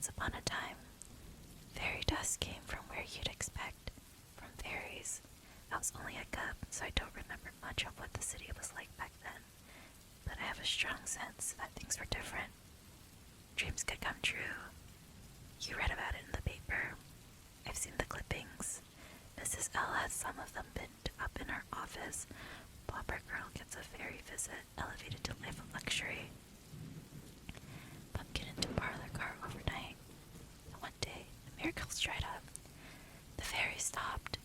Once upon a time, fairy dust came from where you'd expect, from fairies. I was only a cub, so I don't remember much of what the city was like back then, but I have a strong sense that things were different. Dreams could come true. You read about it in the paper. I've seen the clippings. Mrs. L has some of them pinned up in her office. Pauper girl gets a fairy visit, elevated to life of luxury. Pumpkin into parlor car overnight. And one day, the miracles dried up. The fairies stopped,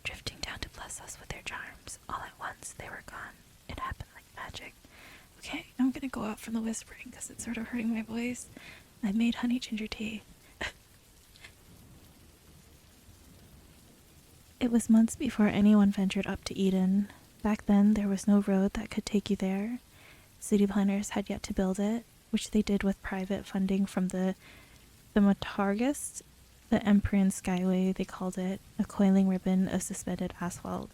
drifting down to bless us with their charms. All at once, they were gone. It happened like magic. Okay, I'm gonna go out from the whispering because it's sort of hurting my voice. I made honey ginger tea. It was months before anyone ventured up to Eden. Back then, there was no road that could take you there. City planners had yet to build it, which they did with private funding from the Matargist, the Emperor Skyway, they called it, a coiling ribbon of suspended asphalt.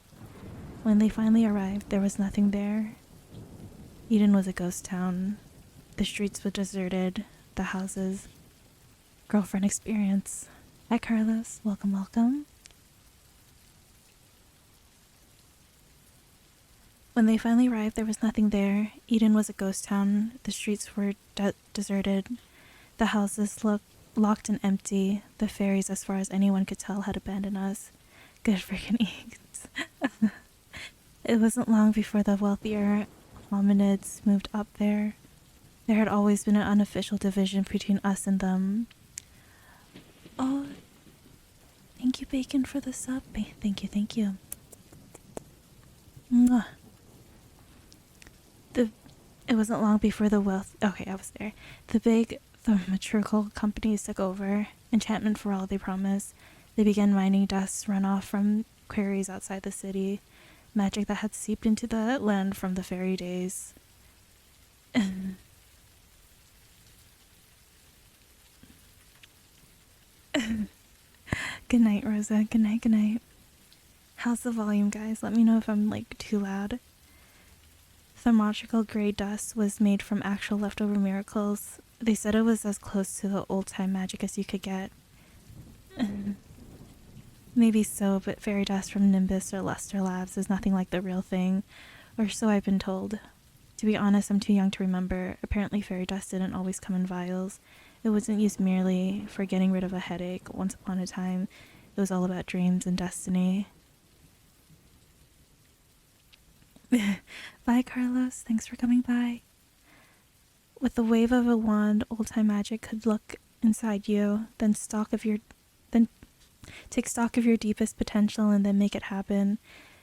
When they finally arrived, there was nothing there. Eden was a ghost town. The streets were deserted, the houses. Girlfriend experience. Hi, Carlos. Welcome, welcome. When they finally arrived, there was nothing there. Eden was a ghost town. The streets were deserted. The houses locked and empty. The fairies, as far as anyone could tell, had abandoned us. Good freaking eats. It wasn't long before the wealthier hominids moved up there. There had always been an unofficial division between us and them. Oh, thank you, Bacon, for the sub. Thank you. Mwah. It wasn't long before the I was there. The big thaumaturgical companies took over. Enchantment for all, they promised. They began mining dust runoff from quarries outside the city. Magic that had seeped into the land from the fairy days. Good night, Rosa. Good night. How's the volume, guys? Let me know if I'm, too loud. Thaumaturgical gray dust was made from actual leftover miracles. They said it was as close to the old-time magic as you could get. Maybe so, but fairy dust from Nimbus or Luster Labs is nothing like the real thing, or so I've been told. To be honest, I'm too young to remember. Apparently fairy dust didn't always come in vials. It wasn't used merely for getting rid of a headache. Once upon a time, it was all about dreams and destiny. Bye, Carlos. Thanks for coming by. With the wave of a wand, old-time magic could look inside you, then take stock of your deepest potential and then make it happen.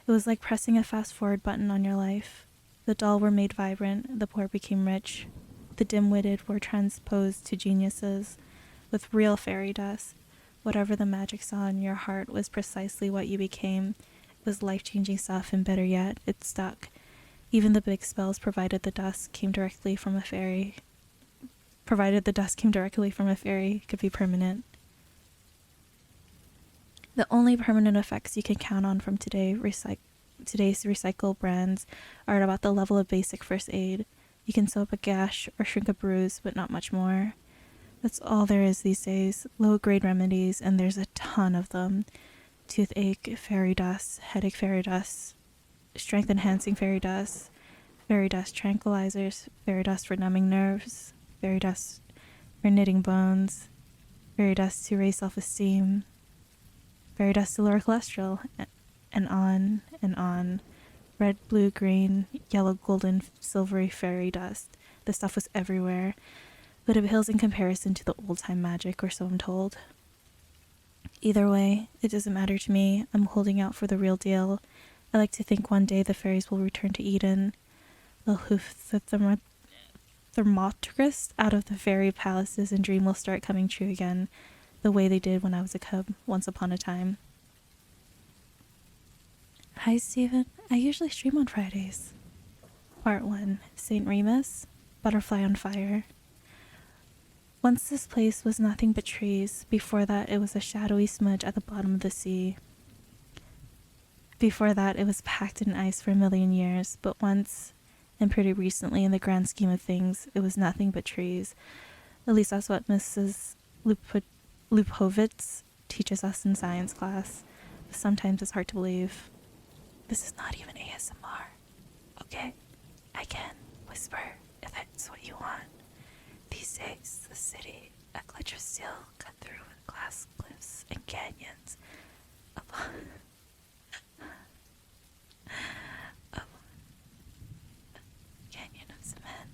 It was like pressing a fast-forward button on your life. The dull were made vibrant, the poor became rich. The dim-witted were transposed to geniuses. With real fairy dust, whatever the magic saw in your heart was precisely what you became. It was life-changing stuff, and better yet, it stuck. Even the big spells, provided the dust came directly from a fairy, could be permanent. The only permanent effects you can count on from today's recycled brands are about the level of basic first aid. You can sew up a gash or shrink a bruise, but not much more. That's all there is these days. Low-grade remedies, and there's a ton of them. Toothache, fairy dust, headache fairy dust, strength-enhancing fairy dust tranquilizers, fairy dust for numbing nerves, fairy dust for knitting bones, fairy dust to raise self-esteem, fairy dust to lower cholesterol, and on and on. Red, blue, green, yellow, golden, silvery fairy dust. The stuff was everywhere, but it pales in comparison to the old-time magic, or so I'm told. Either way, it doesn't matter to me. I'm holding out for the real deal. I like to think one day the fairies will return to Eden. They'll hoof the thaumaturgist out of the fairy palaces, and dream will start coming true again, the way they did when I was a cub, once upon a time. Hi, Steven. I usually stream on Fridays. Part 1. St. Remus, Butterfly on Fire. Once this place was nothing but trees. Before that, it was a shadowy smudge at the bottom of the sea. Before that, it was packed in ice for a million years. But once, and pretty recently in the grand scheme of things, it was nothing but trees. At least that's what Mrs. Lupovitz teaches us in science class. But sometimes it's hard to believe. This is not even ASMR. Okay, I can whisper if that's what you want. These days, the city, a glitch of steel cut through with glass cliffs and canyons. Canyon of cement.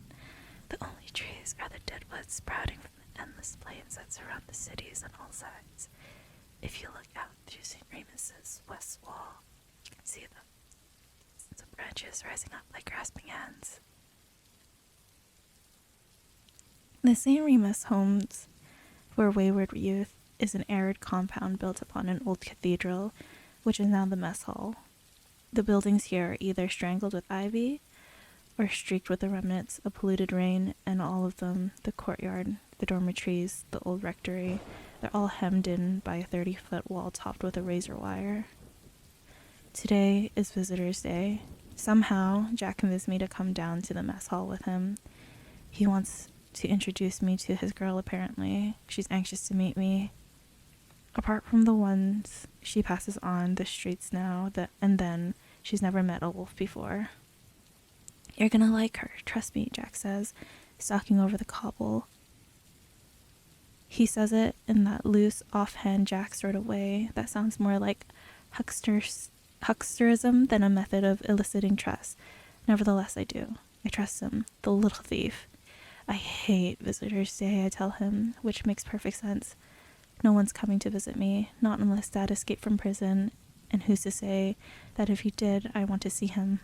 The only trees are the deadwood sprouting from the endless plains that surround the cities on all sides. If you look out through St. Remus's west wall, you can see them. The branches rising up like grasping hands. The St. Remus homes for wayward youth is an arid compound built upon an old cathedral, which is now the mess hall. The buildings here are either strangled with ivy or streaked with the remnants of polluted rain, and all of them, the courtyard, the dormitories, the old rectory, they're all hemmed in by a 30-foot wall topped with a razor wire. Today is Visitors' Day. Somehow, Jack convinced me to come down to the mess hall with him. He wants to introduce me to his girl, apparently. She's anxious to meet me. Apart from the ones she passes on the streets now, and then she's never met a wolf before. You're gonna like her, trust me, Jack says, stalking over the cobble. He says it in that loose, offhand Jack sort of way that sounds more like hucksterism than a method of eliciting trust. Nevertheless, I do. I trust him, the little thief. I hate Visitors' Day, I tell him, which makes perfect sense. No one's coming to visit me, not unless Dad escaped from prison, and who's to say that if he did, I want to see him.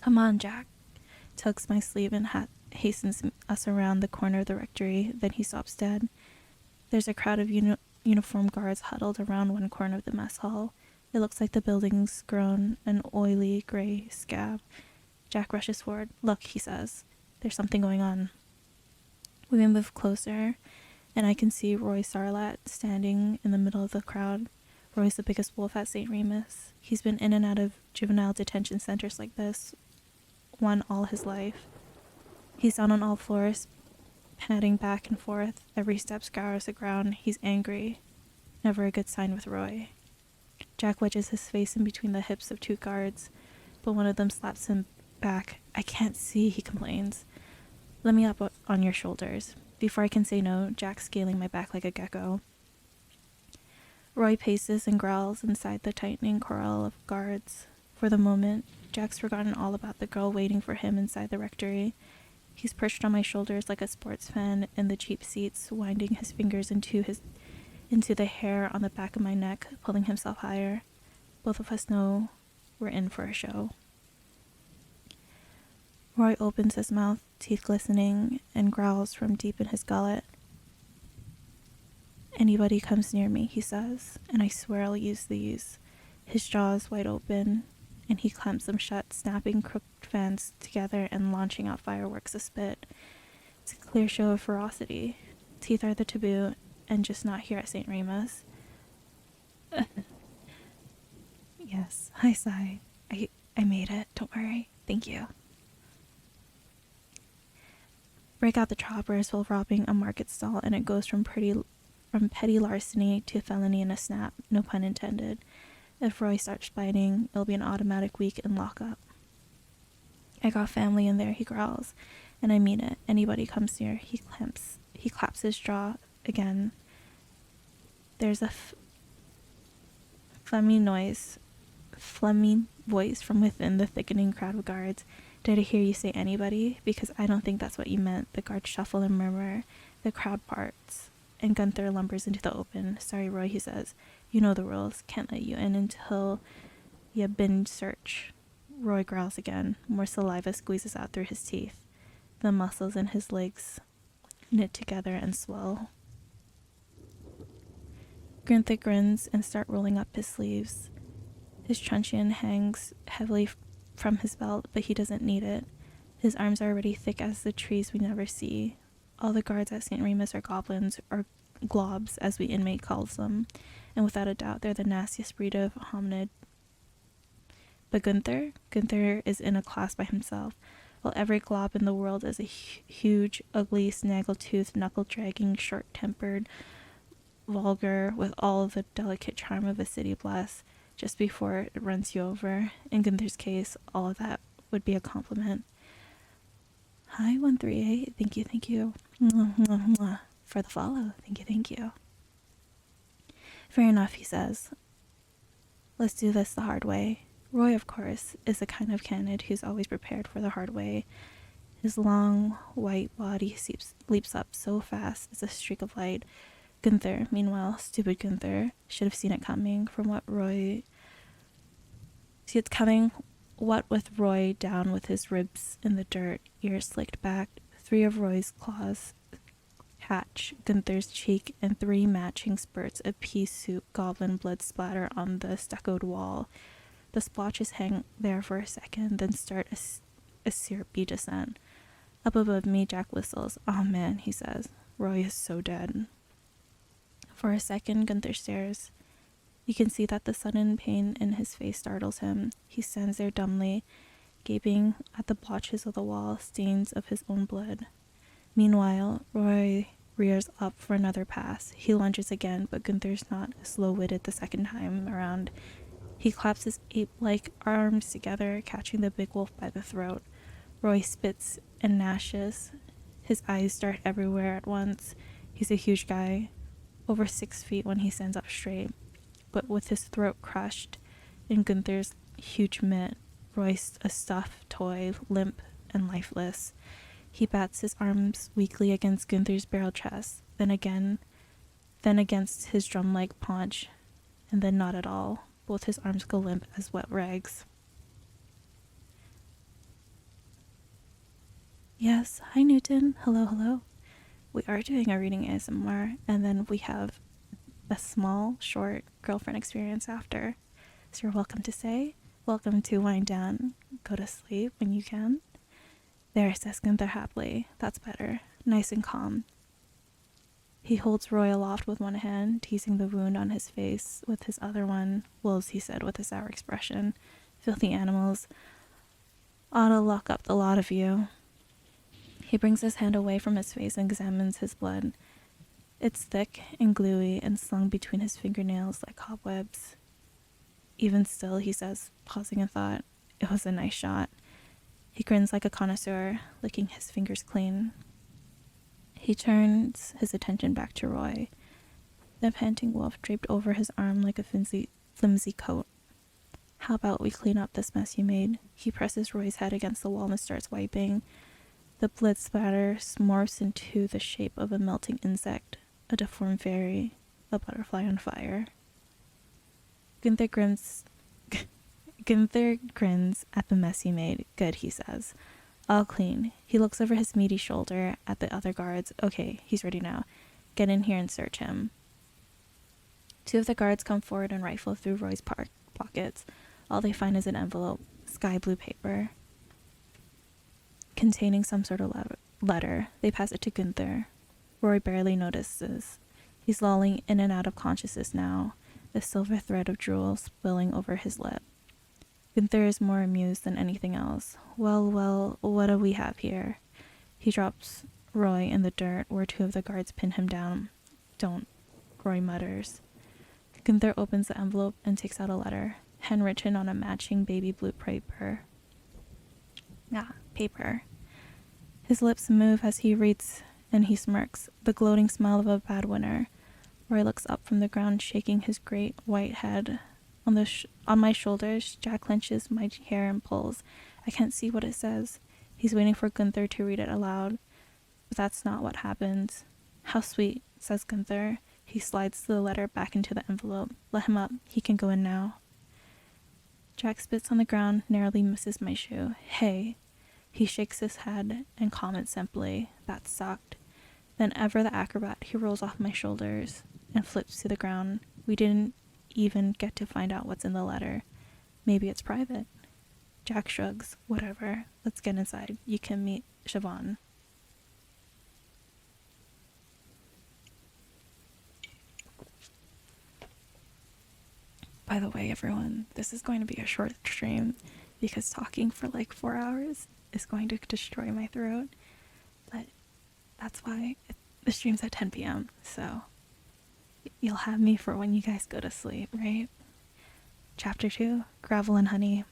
Come on, Jack, tugs my sleeve and hastens us around the corner of the rectory, then he stops dead. There's a crowd of uniformed guards huddled around one corner of the mess hall. It looks like the building's grown an oily gray scab. Jack rushes forward. Look, he says. There's something going on. We move closer, and I can see Roy Sarlat standing in the middle of the crowd. Roy's the biggest wolf at St. Remus. He's been in and out of juvenile detention centers like this one all his life. He's down on all fours, padding back and forth. Every step scours the ground. He's angry. Never a good sign with Roy. Jack wedges his face in between the hips of two guards, but one of them slaps him back. I can't see, he complains. Let me up on your shoulders. Before I can say no, Jack's scaling my back like a gecko. Roy paces and growls inside the tightening corral of guards. For the moment, Jack's forgotten all about the girl waiting for him inside the rectory. He's perched on my shoulders like a sports fan in the cheap seats, winding his fingers into the hair on the back of my neck, pulling himself higher. Both of us know we're in for a show. Roy opens his mouth, teeth glistening, and growls from deep in his gullet. Anybody comes near me, he says, and I swear I'll use these. His jaw is wide open, and he clamps them shut, snapping crooked fans together and launching out fireworks of spit. It's a clear show of ferocity. Teeth are the taboo, and just not here at St. Remus. Yes, I sigh. I made it, don't worry. Thank you. Break out the choppers while robbing a market stall, and it goes from petty larceny to felony in a snap, no pun intended. If Roy starts biting, it'll be an automatic week in lockup. I got family in there, he growls, and I mean it. Anybody comes near, he claps his jaw again. There's a phlegmy voice from within the thickening crowd of guards. Did I hear you say anybody? Because I don't think that's what you meant. The guards shuffle and murmur. The crowd parts, and Gunther lumbers into the open. Sorry, Roy, he says. You know the rules. Can't let you in until you been search. Roy growls again. More saliva squeezes out through his teeth. The muscles in his legs knit together and swell. Gunther grins and starts rolling up his sleeves. His truncheon hangs heavily from his belt, but he doesn't need it. His arms are already thick as the trees we never see. All the guards at St. Remus are goblins, or globs, as we inmate calls them, and without a doubt they're the nastiest breed of hominid. But Gunther is in a class by himself. while every glob in the world is a huge, ugly, snaggle-toothed, knuckle-dragging, short-tempered, vulgar, with all the delicate charm of a city bless, just before it runs you over. In Gunther's case, all of that would be a compliment. Hi, 138. Thank you. Mwah, mwah, mwah. For the follow. Thank you. Fair enough, he says. Let's do this the hard way. Roy, of course, is the kind of candidate who's always prepared for the hard way. His long, white body leaps up so fast as a streak of light. Gunther, meanwhile, stupid Gunther, should have seen it coming from what Roy... See, it's coming, what with Roy down with his ribs in the dirt, ears slicked back, 3 of Roy's claws catch Gunther's cheek, and 3 matching spurts of pea soup goblin blood splatter on the stuccoed wall. The splotches hang there for a second, then start a syrupy descent. Up above me, Jack whistles. "Oh man," he says. "Roy is so dead." For a second, Gunther stares. You can see that the sudden pain in his face startles him. He stands there dumbly, gaping at the blotches of the wall, stains of his own blood. Meanwhile, Roy rears up for another pass. He lunges again, but Gunther's not slow-witted the second time around. He claps his ape-like arms together, catching the big wolf by the throat. Roy spits and gnashes. His eyes dart everywhere at once. He's a huge guy, over 6 feet when he stands up straight, but with his throat crushed in Gunther's huge mitt, Roy's a stuffed toy, limp and lifeless. He bats his arms weakly against Gunther's barrel chest, then against his drum-like paunch, and then not at all. Both his arms go limp as wet rags. Yes, hi Newton. Hello. We are doing a reading ASMR, and then we have a small, short girlfriend experience after. So you're welcome to say, welcome to wind down, go to sleep when you can. There, says Gunther happily. That's better. Nice and calm. He holds Roy aloft with one hand, teasing the wound on his face with his other one. Wolves, he said with a sour expression. Filthy animals. Ought to lock up the lot of you. He brings his hand away from his face and examines his blood. It's thick and gluey and slung between his fingernails like cobwebs. Even still, he says, pausing in thought, it was a nice shot. He grins like a connoisseur, licking his fingers clean. He turns his attention back to Roy, the panting wolf draped over his arm like a flimsy coat. How about we clean up this mess you made? He presses Roy's head against the wall and starts wiping. The blood splatter morphs into the shape of a melting insect, a deformed fairy, a butterfly on fire. Gunther grins at the mess he made. Good, he says. All clean. He looks over his meaty shoulder at the other guards. Okay, he's ready now. Get in here and search him. 2 of the guards come forward and rifle through Roy's pockets. All they find is an envelope, sky blue paper, containing some sort of letter. They pass it to Gunther. Roy barely notices. He's lolling in and out of consciousness now, the silver thread of drool spilling over his lip. Gunther is more amused than anything else. Well, what do we have here? He drops Roy in the dirt where 2 of the guards pin him down. Don't, Roy mutters. Gunther opens the envelope and takes out a letter, handwritten on a matching baby blue paper. Paper. His lips move as he reads, and he smirks, the gloating smile of a bad winner. Roy looks up from the ground, shaking his great white head. On my shoulders, Jack clenches my hair and pulls. I can't see what it says. He's waiting for Gunther to read it aloud. But that's not what happens. How sweet, says Gunther. He slides the letter back into the envelope. Let him up. He can go in now. Jack spits on the ground, narrowly misses my shoe. Hey. He shakes his head and comments simply, that sucked. Then ever the acrobat, he rolls off my shoulders and flips to the ground. We didn't even get to find out what's in the letter. Maybe it's private. Jack shrugs. Whatever. Let's get inside. You can meet Siobhan. By the way, everyone, this is going to be a short stream because talking for like 4 hours is going to destroy my throat. But that's why the stream's at 10 p.m. So you'll have me for when you guys go to sleep, right? Chapter 2, Gravel and Honey.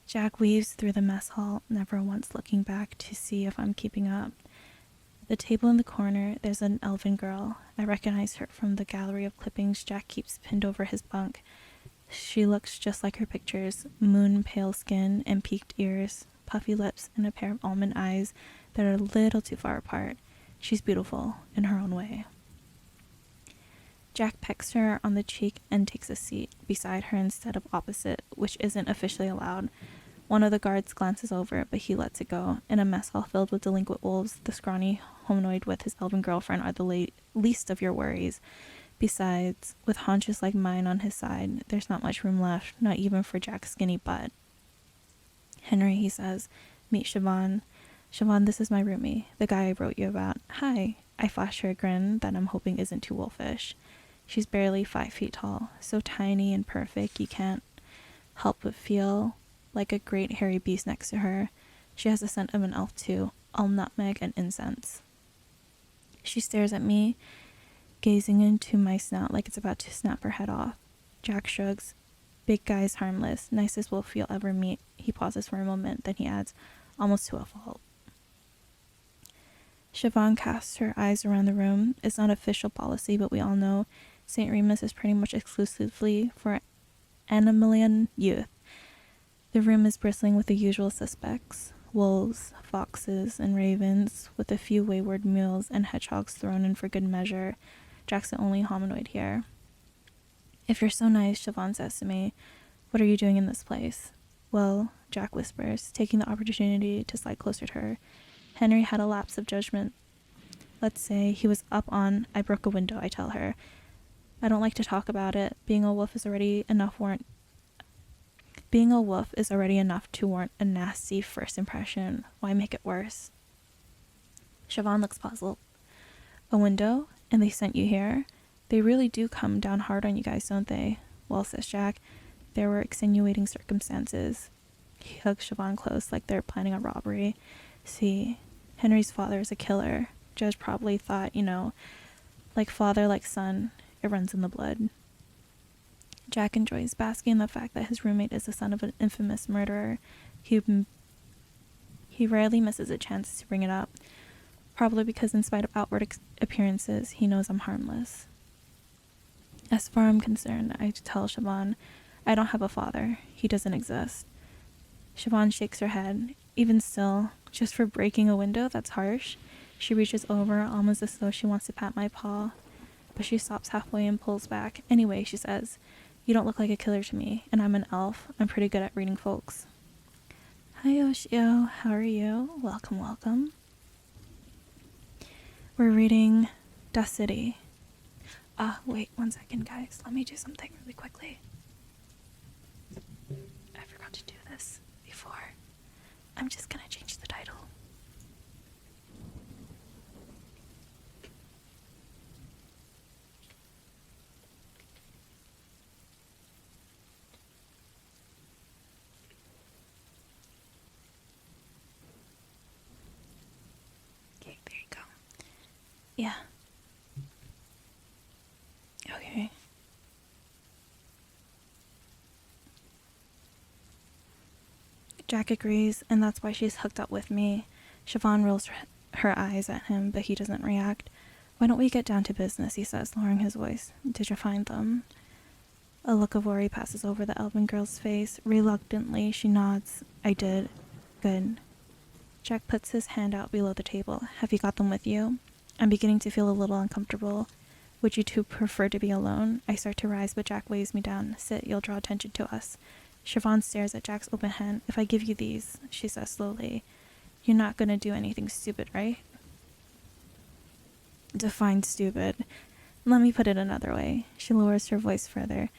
Jack weaves through the mess hall, never once looking back to see if I'm keeping up. At the table in the corner, there's an Elven girl. I recognize her from the gallery of clippings Jack keeps pinned over his bunk. She looks just like her pictures, moon-pale skin and peaked ears, puffy lips, and a pair of almond eyes that are a little too far apart. She's beautiful in her own way. Jack pecks her on the cheek and takes a seat beside her instead of opposite, which isn't officially allowed. One of the guards glances over, but he lets it go. In a mess hall filled with delinquent wolves, the scrawny hominoid with his elven girlfriend are the least of your worries. Besides, with haunches like mine on his side, there's not much room left, not even for Jack's skinny butt. Henry, he says, meet Siobhan. Siobhan, this is my roomie, the guy I wrote you about. Hi. I flash her a grin that I'm hoping isn't too wolfish. She's barely 5 feet tall, so tiny and perfect you can't help but feel like a great hairy beast next to her. She has the scent of an elf too, all nutmeg and incense. She stares at me, gazing into my snout like it's about to snap her head off. Jack shrugs. Big guy's harmless, nicest wolf you'll ever meet. He pauses for a moment, then he adds, almost to a fault. Siobhan casts her eyes around the room. It's not official policy, but we all know St. Remus is pretty much exclusively for Animalian youth. The room is bristling with the usual suspects, wolves, foxes, and ravens, with a few wayward mules and hedgehogs thrown in for good measure. Jack's the only hominoid here. If you're so nice, Siobhan says to me, what are you doing in this place? Well, Jack whispers, taking the opportunity to slide closer to her. Henry had a lapse of judgment. Let's say he was up on, I broke a window, I tell her. I don't like to talk about it. Being a wolf is already enough to warrant a nasty first impression. Why make it worse? Siobhan looks puzzled. A window? And they sent you here? They really do come down hard on you guys, don't they? Well, says Jack, there were extenuating circumstances. He hugs Siobhan close like they're planning a robbery. See, Henry's father is a killer. Judge probably thought, like father, like son. It runs in the blood. Jack enjoys basking in the fact that his roommate is the son of an infamous murderer. He rarely misses a chance to bring it up, probably because in spite of outward appearances, he knows I'm harmless. As far as I'm concerned, I tell Siobhan, I don't have a father. He doesn't exist. Siobhan shakes her head. Even still, just for breaking a window, that's harsh. She reaches over, almost as though she wants to pat my paw, but she stops halfway and pulls back. Anyway, she says, you don't look like a killer to me, and I'm an elf. I'm pretty good at reading folks. Hi, Yoshio. How are you? Welcome, welcome. We're reading Dust City. Wait 1 second, guys. Let me do something really quickly. I forgot to do this before. I'm just gonna change the title. Okay, there you go. Yeah. Okay. Jack agrees, and that's why she's hooked up with me. Siobhan rolls her eyes at him, but he doesn't react. Why don't we get down to business, he says, lowering his voice. Did you find them? A look of worry passes over the Elven girl's face. Reluctantly, she nods. I did. Good. Jack puts his hand out below the table. Have you got them with you? I'm beginning to feel a little uncomfortable. Would you two prefer to be alone? I start to rise, but Jack weighs me down. Sit, you'll draw attention to us. Siobhan stares at Jack's open hand. If I give you these, she says slowly, you're not gonna do anything stupid, right? Define stupid. Let me put it another way. She lowers her voice further.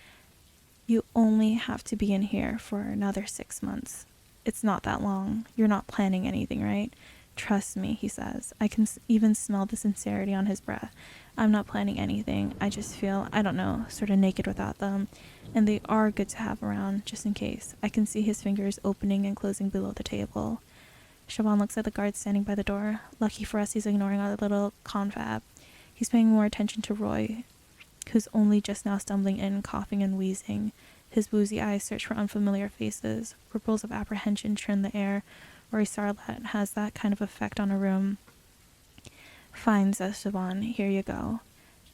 You only have to be in here for another 6 months. It's not that long. You're not planning anything, right? Trust me, he says. I can even smell the sincerity on his breath. I'm not planning anything. I just feel, I don't know, sort of naked without them. And they are good to have around, just in case. I can see his fingers opening and closing below the table. Siobhan looks at the guard standing by the door. Lucky for us, he's ignoring our little confab. He's paying more attention to Roy, who's only just now stumbling in, coughing and wheezing. His woozy eyes search for unfamiliar faces. Ripples of apprehension churn the air. Rory Starlet has that kind of effect on a room. Fine, says Siobhan. Here you go.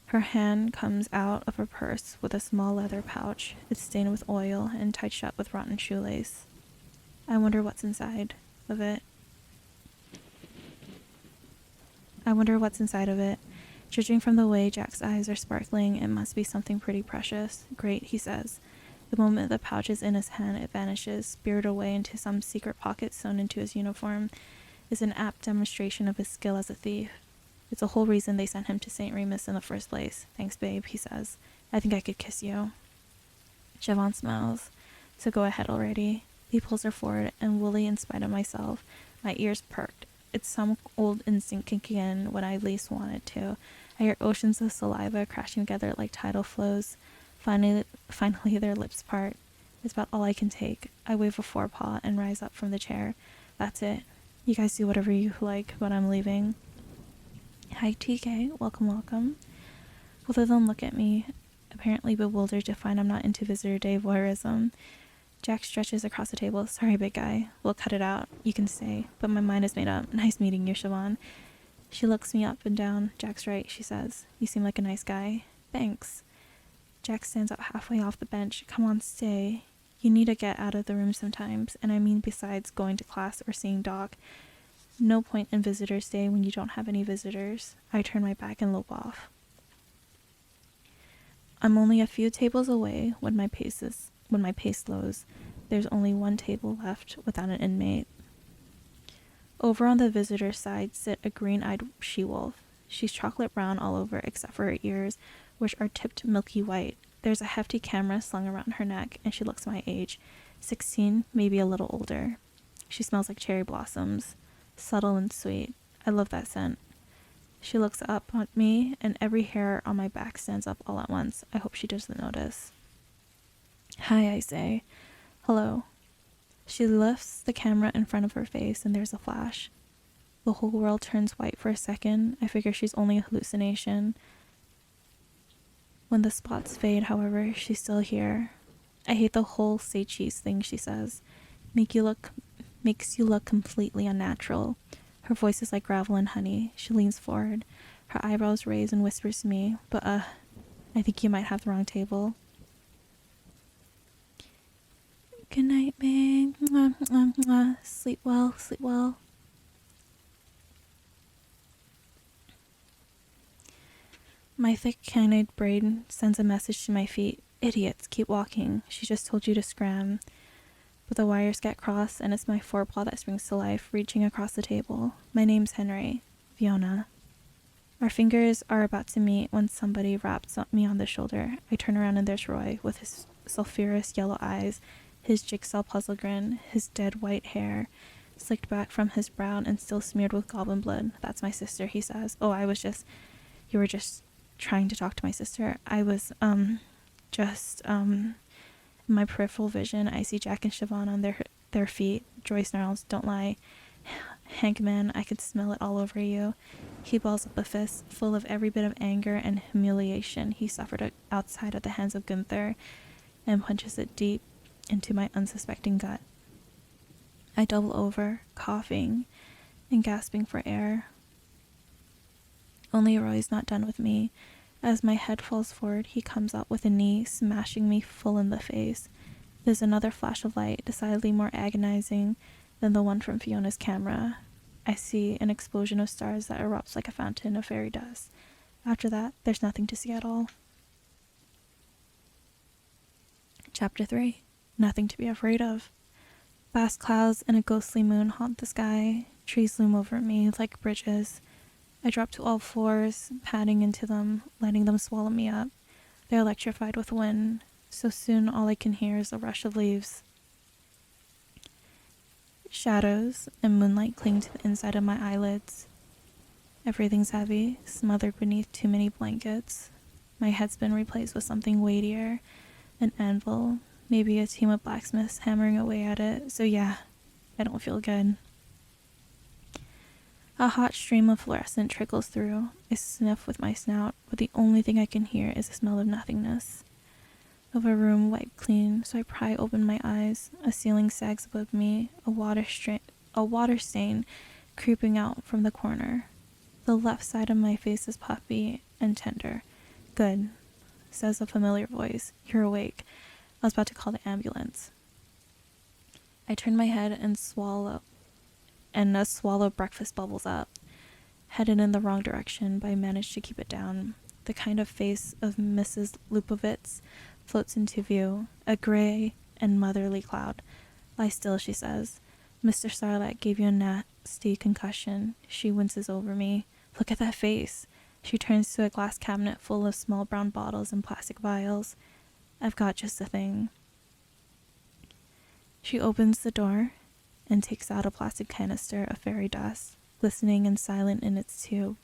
Her hand comes out of her purse with a small leather pouch. It's stained with oil and tied shut with rotten shoelace. I wonder what's inside of it. Judging from the way Jack's eyes are sparkling, it must be something pretty precious. Great, he says. The moment the pouch is in his hand, it vanishes, spirited away into some secret pocket sewn into his uniform. It's an apt demonstration of his skill as a thief. It's the whole reason they sent him to St. Remus in the first place. Thanks, babe, he says. I think I could kiss you. Siobhan smiles. So go ahead already. He pulls her forward, and woolly in spite of myself, my ears perked. It's some old instinct kicking in when I least want it to. I hear oceans of saliva crashing together like tidal flows. Finally, their lips part. It's about all I can take. I wave a forepaw and rise up from the chair. That's it. You guys do whatever you like, but I'm leaving. Hi, TK. Welcome, welcome. Both of them look at me, apparently bewildered to find I'm not into visitor day voyeurism. Jack stretches across the table. Sorry, big guy. We'll cut it out. You can stay. But my mind is made up. Nice meeting you, Siobhan. She looks me up and down. Jack's right, she says. You seem like a nice guy. Thanks. Jack stands up halfway off the bench. Come on, stay. You need to get out of the room sometimes, and I mean besides going to class or seeing Doc. No point in visitors' day when you don't have any visitors. I turn my back and lope off. I'm only a few tables away when my pace slows. There's only one table left without an inmate. Over on the visitor's side sit a green-eyed she-wolf. She's chocolate brown all over except for her ears, which are tipped milky white. There's a hefty camera slung around her neck, and she looks my age. 16, maybe a little older. She smells like cherry blossoms. Subtle and sweet. I love that scent. She looks up at me, and every hair on my back stands up all at once. I hope she doesn't notice. Hi, I say. Hello. She lifts the camera in front of her face, and there's a flash. The whole world turns white for a second. I figure she's only a hallucination. When the spots fade, however, she's still here. I hate the whole say cheese thing, she says. Makes you look completely unnatural. Her voice is like gravel and honey. She leans forward, her eyebrows raised, and whispers to me, but I think you might have the wrong table. Good night, babe. Mwah, mwah, mwah. Sleep well, sleep well. My thick canid brain sends a message to my feet. Idiots, keep walking. She just told you to scram. But the wires get crossed, and it's my forepaw that springs to life, reaching across the table. My name's Henry. Fiona. Our fingers are about to meet when somebody raps me on the shoulder. I turn around and there's Roy, with his sulphurous yellow eyes, his jigsaw puzzle grin, his dead white hair, slicked back from his brow and still smeared with goblin blood. That's my sister, he says. Oh, you were just trying to talk to my sister. I was, in my peripheral vision, I see Jack and Siobhan on their feet. Joy snarls, don't lie. Hank, man, I could smell it all over you. He balls up a fist, full of every bit of anger and humiliation he suffered outside at the hands of Gunther, and punches it deep into my unsuspecting gut. I double over, coughing and gasping for air. Only Roy's not done with me. As my head falls forward, he comes up with a knee, smashing me full in the face. There's another flash of light, decidedly more agonizing than the one from Fiona's camera. I see an explosion of stars that erupts like a fountain of fairy dust. After that, there's nothing to see at all. Chapter 3. Nothing to be afraid of. Vast clouds and a ghostly moon haunt the sky. Trees loom over me like bridges. I drop to all fours, padding into them, letting them swallow me up. They're electrified with wind, so soon all I can hear is the rush of leaves. Shadows and moonlight cling to the inside of my eyelids. Everything's heavy, smothered beneath too many blankets. My head's been replaced with something weightier, an anvil, maybe a team of blacksmiths hammering away at it, so yeah, I don't feel good. A hot stream of fluorescent trickles through. I sniff with my snout, but the only thing I can hear is the smell of nothingness. Of a room wiped clean, so I pry open my eyes. A ceiling sags above me, a water stain creeping out from the corner. The left side of my face is puffy and tender. Good, says a familiar voice. You're awake. I was about to call the ambulance. I turn my head and a swallow of breakfast bubbles up. Headed in the wrong direction, but I manage to keep it down. The kind of face of Mrs. Lupovitz floats into view, a gray and motherly cloud. Lie still, she says. Mr. Sarlacc gave you a nasty concussion. She winces over me. Look at that face. She turns to a glass cabinet full of small brown bottles and plastic vials. I've got just the thing. She opens the door and takes out a plastic canister of fairy dust, glistening and silent in its tube.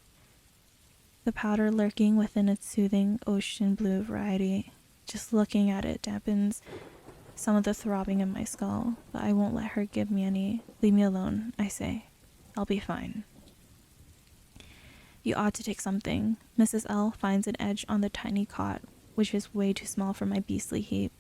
The powder lurking within its soothing ocean blue variety. Just looking at it dampens some of the throbbing in my skull, but I won't let her give me any. Leave me alone, I say. I'll be fine. You ought to take something. Mrs. L finds an edge on the tiny cot, which is way too small for my beastly heap.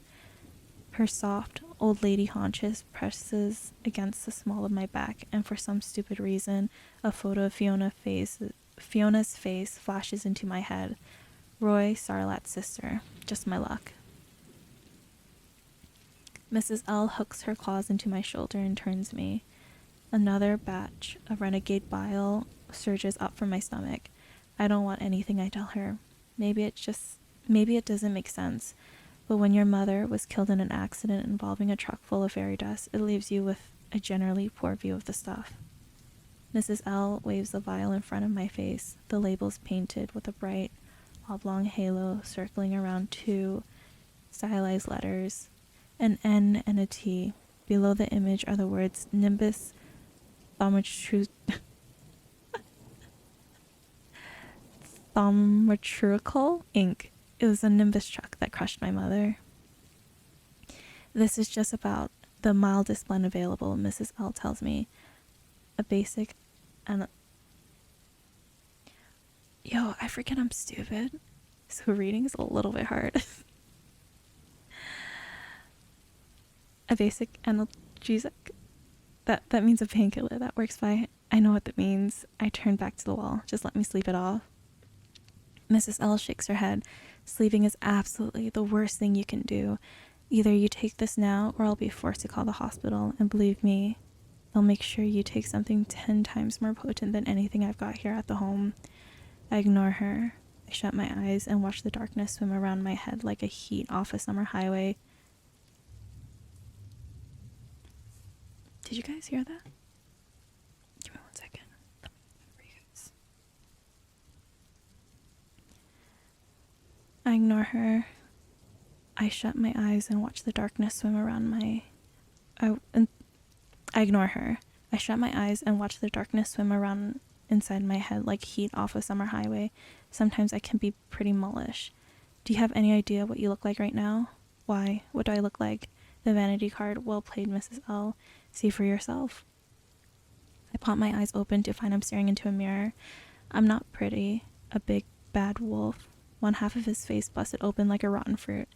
Her soft, old lady haunches presses against the small of my back, and for some stupid reason, a photo of Fiona's face flashes into my head. Roy Sarlacc's sister. Just my luck. Mrs. L hooks her claws into my shoulder and turns me. Another batch of renegade bile surges up from my stomach. I don't want anything I tell her. Maybe it doesn't make sense. But when your mother was killed in an accident involving a truck full of fairy dust, it leaves you with a generally poor view of the stuff. Mrs. L waves the vial in front of my face. The label's painted with a bright, oblong halo circling around two stylized letters, an N and a T. Below the image are the words Nimbus Thaumaturgical Inc. It was a Nimbus truck that crushed my mother. This is just about the mildest blend available, Mrs. L tells me. A basic and... Yo, I forget I'm stupid. So reading is a little bit hard. A basic analgesic. That means a painkiller. That works fine. I know what that means. I turn back to the wall. Just let me sleep it off. Mrs. L shakes her head. Sleeping is absolutely the worst thing you can do. Either you take this now or I'll be forced to call the hospital. And believe me, they'll make sure you take something 10 times more potent than anything I've got here at the home. I ignore her. I shut my eyes and watch the darkness swim around my head like a heat off a summer highway. Did you guys hear that? Give me 1 second. For you guys. I ignore her. I shut my eyes and watch the darkness swim around my... I ignore her. I shut my eyes and watch the darkness swim around inside my head like heat off a summer highway. Sometimes I can be pretty mullish. Do you have any idea what you look like right now? Why? What do I look like? The vanity card. Well played, Mrs. L. See for yourself. I pop my eyes open to find I'm staring into a mirror. I'm not pretty. A big, bad wolf. One half of his face busted open like a rotten fruit.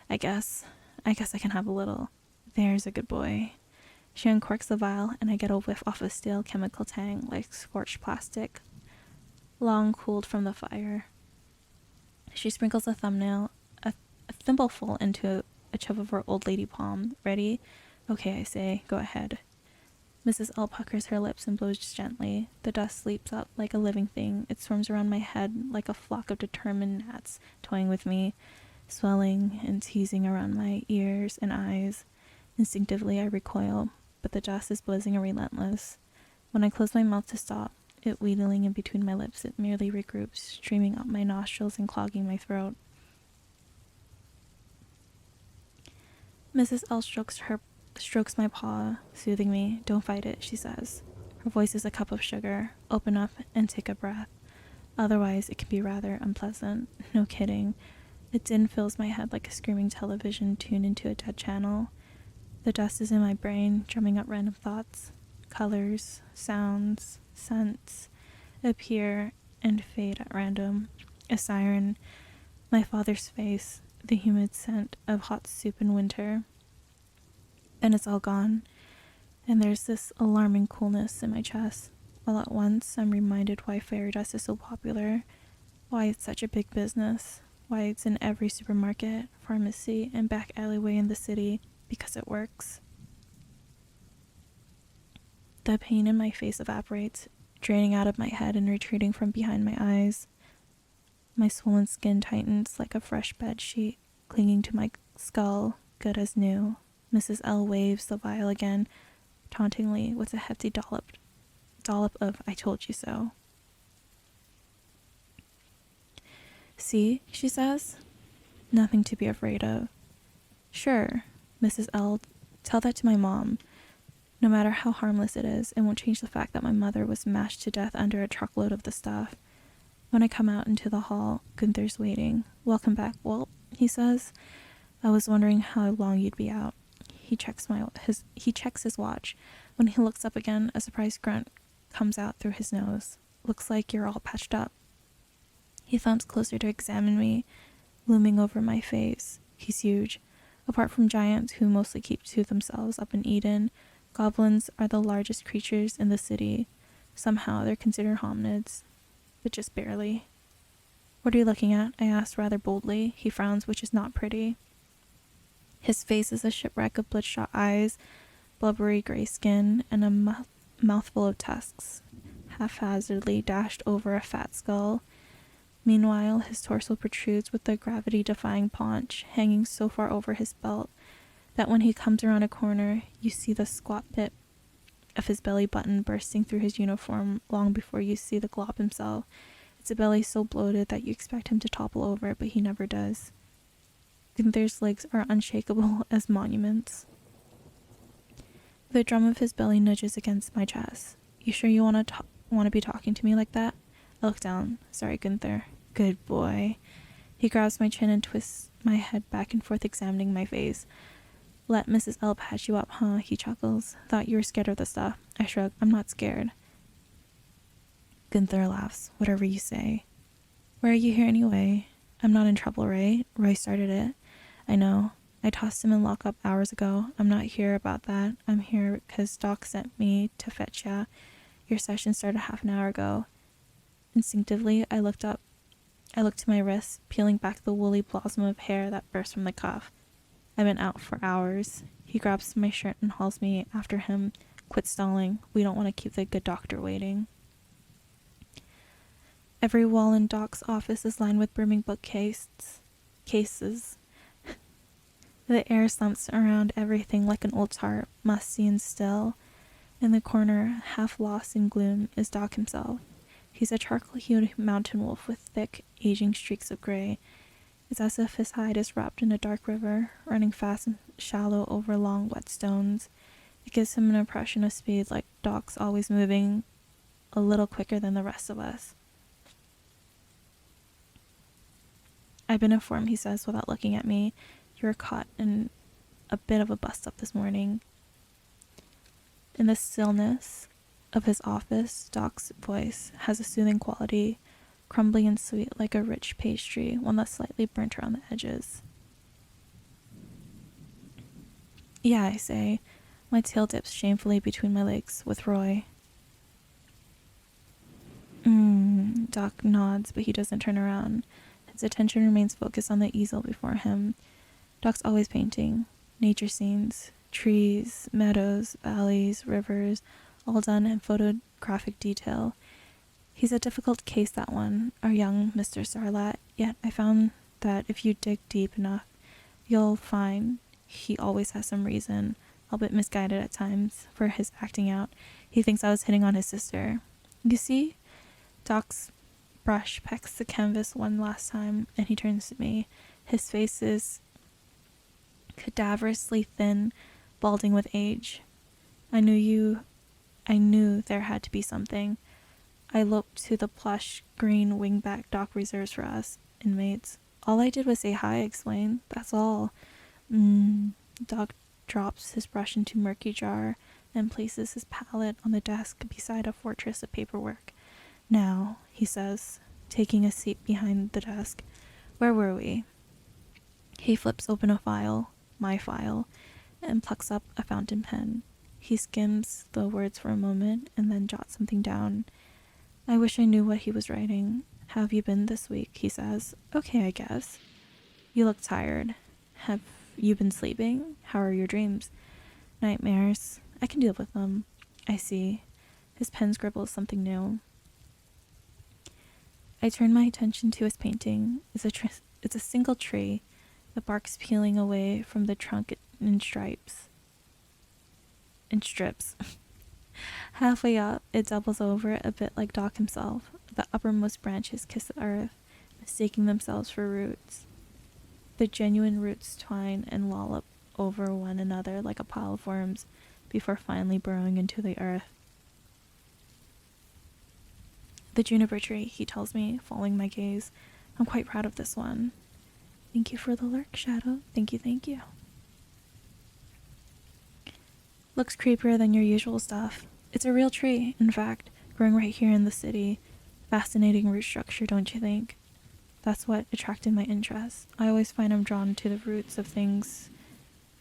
I guess I can have a little. There's a good boy. She uncorks the vial, and I get a whiff off a stale chemical tang like scorched plastic, long cooled from the fire. She sprinkles a thimbleful into a chub of her old lady palm. Ready? Okay, I say. Go ahead. Mrs. L puckers her lips and blows gently. The dust leaps up like a living thing. It swarms around my head like a flock of determined gnats toying with me, swelling and teasing around my ears and eyes. Instinctively, I recoil, but the dust is buzzing and relentless. When I close my mouth to stop, it wheedling in between my lips, it merely regroups, streaming up my nostrils and clogging my throat. Mrs. L strokes my paw, soothing me. Don't fight it, she says. Her voice is a cup of sugar. Open up and take a breath. Otherwise, it can be rather unpleasant. No kidding. It din fills my head like a screaming television tuned into a dead channel. The dust is in my brain, drumming up random thoughts. Colors, sounds, scents appear and fade at random. A siren, my father's face, the humid scent of hot soup in winter. And it's all gone. And there's this alarming coolness in my chest. All at once, I'm reminded why fairy dust is so popular, why it's such a big business, why it's in every supermarket, pharmacy, and back alleyway in the city, because it works. The pain in my face evaporates, draining out of my head and retreating from behind my eyes. My swollen skin tightens like a fresh bed sheet, clinging to my skull, good as new. Mrs. L waves the vial again, tauntingly, with a hefty dollop of "I told you so." "See," she says. "Nothing to be afraid of." "Sure, Mrs. L, tell that to my mom. No matter how harmless it is, it won't change the fact that my mother was mashed to death under a truckload of the stuff." When I come out into the hall, Gunther's waiting. "Welcome back, Walt," he says. "I was wondering how long you'd be out." He checks his watch. When he looks up again, a surprised grunt comes out through his nose. "Looks like you're all patched up." He thumps closer to examine me, looming over my face. He's huge. Apart from giants who mostly keep to themselves up in Eden, goblins are the largest creatures in the city. Somehow they're considered hominids, but just barely. "What are you looking at?" I asked rather boldly. He frowns, which is not pretty. His face is a shipwreck of bloodshot eyes, blubbery gray skin, and a mouthful of tusks, haphazardly dashed over a fat skull. Meanwhile, his torso protrudes with a gravity-defying paunch hanging so far over his belt that when he comes around a corner, you see the squat tip of his belly button bursting through his uniform long before you see the glob himself. It's a belly so bloated that you expect him to topple over, but he never does. Gunther's legs are unshakable as monuments. The drum of his belly nudges against my chest. "You sure you want to be talking to me like that?" I look down. "Sorry, Gunther." "Good boy." He grabs my chin and twists my head back and forth, examining my face. "Let Mrs. L patch you up, huh?" He chuckles. "Thought you were scared of the stuff." I shrug. "I'm not scared." Gunther laughs. "Whatever you say." "Why are you here anyway?" "I'm not in trouble, right? Roy started it." "I know. I tossed him in lockup hours ago. I'm not here about that. I'm here because Doc sent me to fetch ya. Your session started half an hour ago." Instinctively, I looked up. I looked to my wrist, peeling back the woolly blossom of hair that burst from the cuff. "I've been out for hours." He grabs my shirt and hauls me after him. "Quit stalling. We don't want to keep the good doctor waiting." Every wall in Doc's office is lined with brimming cases. The air slumps around everything like an old tart, musty and still. In the corner, half lost in gloom, is Doc himself. He's a charcoal-hued mountain wolf with thick, aging streaks of gray. It's as if his hide is wrapped in a dark river, running fast and shallow over long, wet stones. It gives him an impression of speed, like Doc's always moving a little quicker than the rest of us. "I've been informed," he says without looking at me. "You were caught in a bit of a bust-up this morning." In the stillness of his office, Doc's voice has a soothing quality, crumbly and sweet like a rich pastry, one that's slightly burnt around the edges. "Yeah," I say. My tail dips shamefully between my legs with Roy. Doc nods, but he doesn't turn around. His attention remains focused on the easel before him. Doc's always painting. Nature scenes, trees, meadows, valleys, rivers, all done in photographic detail. He's a difficult case, that one, our young Mr. Sarlat, yet I found that if you dig deep enough, you'll find he always has some reason, albeit misguided at times, for his acting out. He thinks I was hitting on his sister. "You see?" Doc's brush pecks the canvas one last time, and he turns to me. His face is cadaverously thin, balding with age. "I knew you I knew there had to be something. I looked to the plush green wingback Doc reserves for us inmates. All I did was say hi, I explained. That's all. Doc drops his brush into murky jar and places his palette on the desk beside a fortress of paperwork. Now, he says, taking a seat behind the desk. Where were we? He flips open a file, my file, and plucks up a fountain pen. He skims the words for a moment and then jots something down. I wish I knew what he was writing. How have you been this week? He says. Okay, I guess. You look tired. Have you been sleeping? How are your dreams? Nightmares. I can deal with them. I see. His pen scribbles something new. I turn my attention to his painting. It's a single tree. The bark's peeling away from the trunk in strips. Halfway up, it doubles over a bit like Doc himself. The uppermost branches kiss the earth, mistaking themselves for roots. The genuine roots twine and lollop over one another like a pile of worms before finally burrowing into the earth. The Juniper Tree, he tells me, following my gaze. I'm quite proud of this one. Thank you for the lurk, Shadow. Thank you. Looks creepier than your usual stuff. It's a real tree, in fact, growing right here in the city. Fascinating root structure, don't you think? That's what attracted my interest. I always find I'm drawn to the roots of things,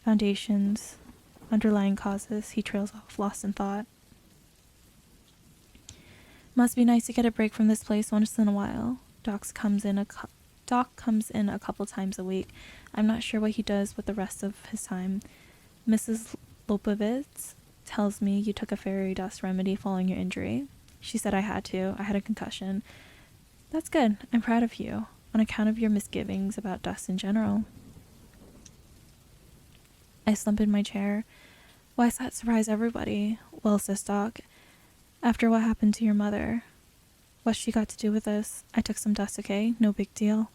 foundations, underlying causes. He trails off, lost in thought. Must be nice to get a break from this place once in a while. Doc comes in a couple times a week. I'm not sure what he does with the rest of his time. Mrs. Lopovitz tells me you took a fairy dust remedy following your injury. She said I had to. I had a concussion. That's good. I'm proud of you, on account of your misgivings about dust in general. I slump in my chair. Why does that surprise everybody? Well, says Doc, after what happened to your mother. What's she got to do with this? I took some dust, okay? No big deal.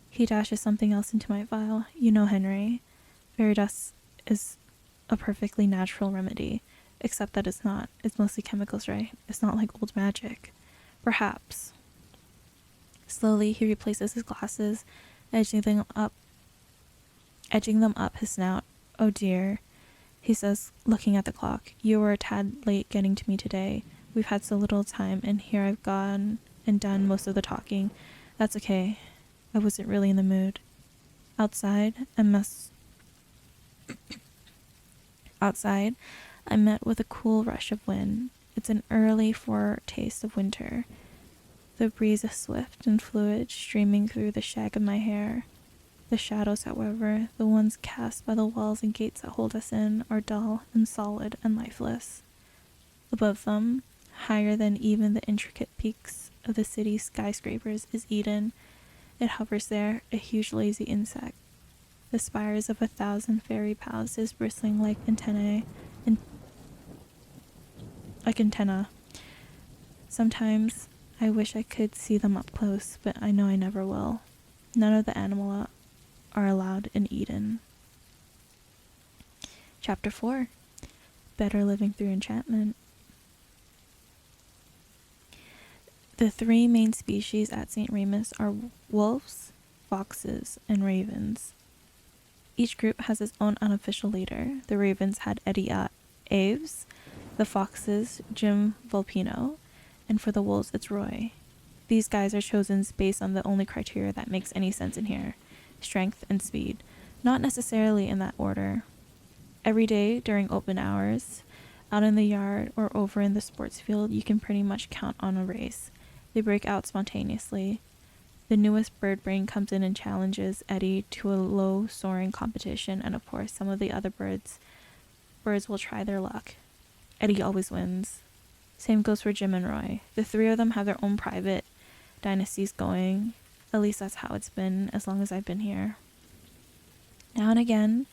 He dashes something else into my file. You know, Henry, fairy dust is a perfectly natural remedy, except that it's not. It's mostly chemicals, right? It's not like old magic. Perhaps. Slowly, he replaces his glasses, edging them up his snout. Oh dear, he says, looking at the clock. You were a tad late getting to me today. We've had so little time, and here I've gone and done most of the talking. That's okay. I wasn't really in the mood. Outside, I met with a cool rush of wind. It's an early foretaste of winter. The breeze is swift and fluid, streaming through the shag of my hair. The shadows, however, the ones cast by the walls and gates that hold us in, are dull and solid and lifeless. Above them, higher than even the intricate peaks of the city's skyscrapers, is Eden. It hovers there, a huge lazy insect. The spires of 1,000 fairy palaces bristling like antennae. Sometimes I wish I could see them up close, but I know I never will. None of the animals are allowed in Eden. Chapter 4. Better living through enchantment. The 3 main species at St. Remus are wolves, foxes, and ravens. Each group has its own unofficial leader. The ravens had Eddie Aves, the foxes Jim Volpino, and for the wolves it's Roy. These guys are chosen based on the only criteria that makes any sense in here: strength and speed, not necessarily in that order. Every day during open hours, out in the yard or over in the sports field, you can pretty much count on a race. They break out spontaneously. The newest bird brain comes in and challenges Eddie to a low soaring competition, and of course some of the other birds will try their luck. Eddie always wins. Same goes for Jim and Roy. The 3 of them have their own private dynasties going. At least that's how it's been as long as I've been here. Now and again,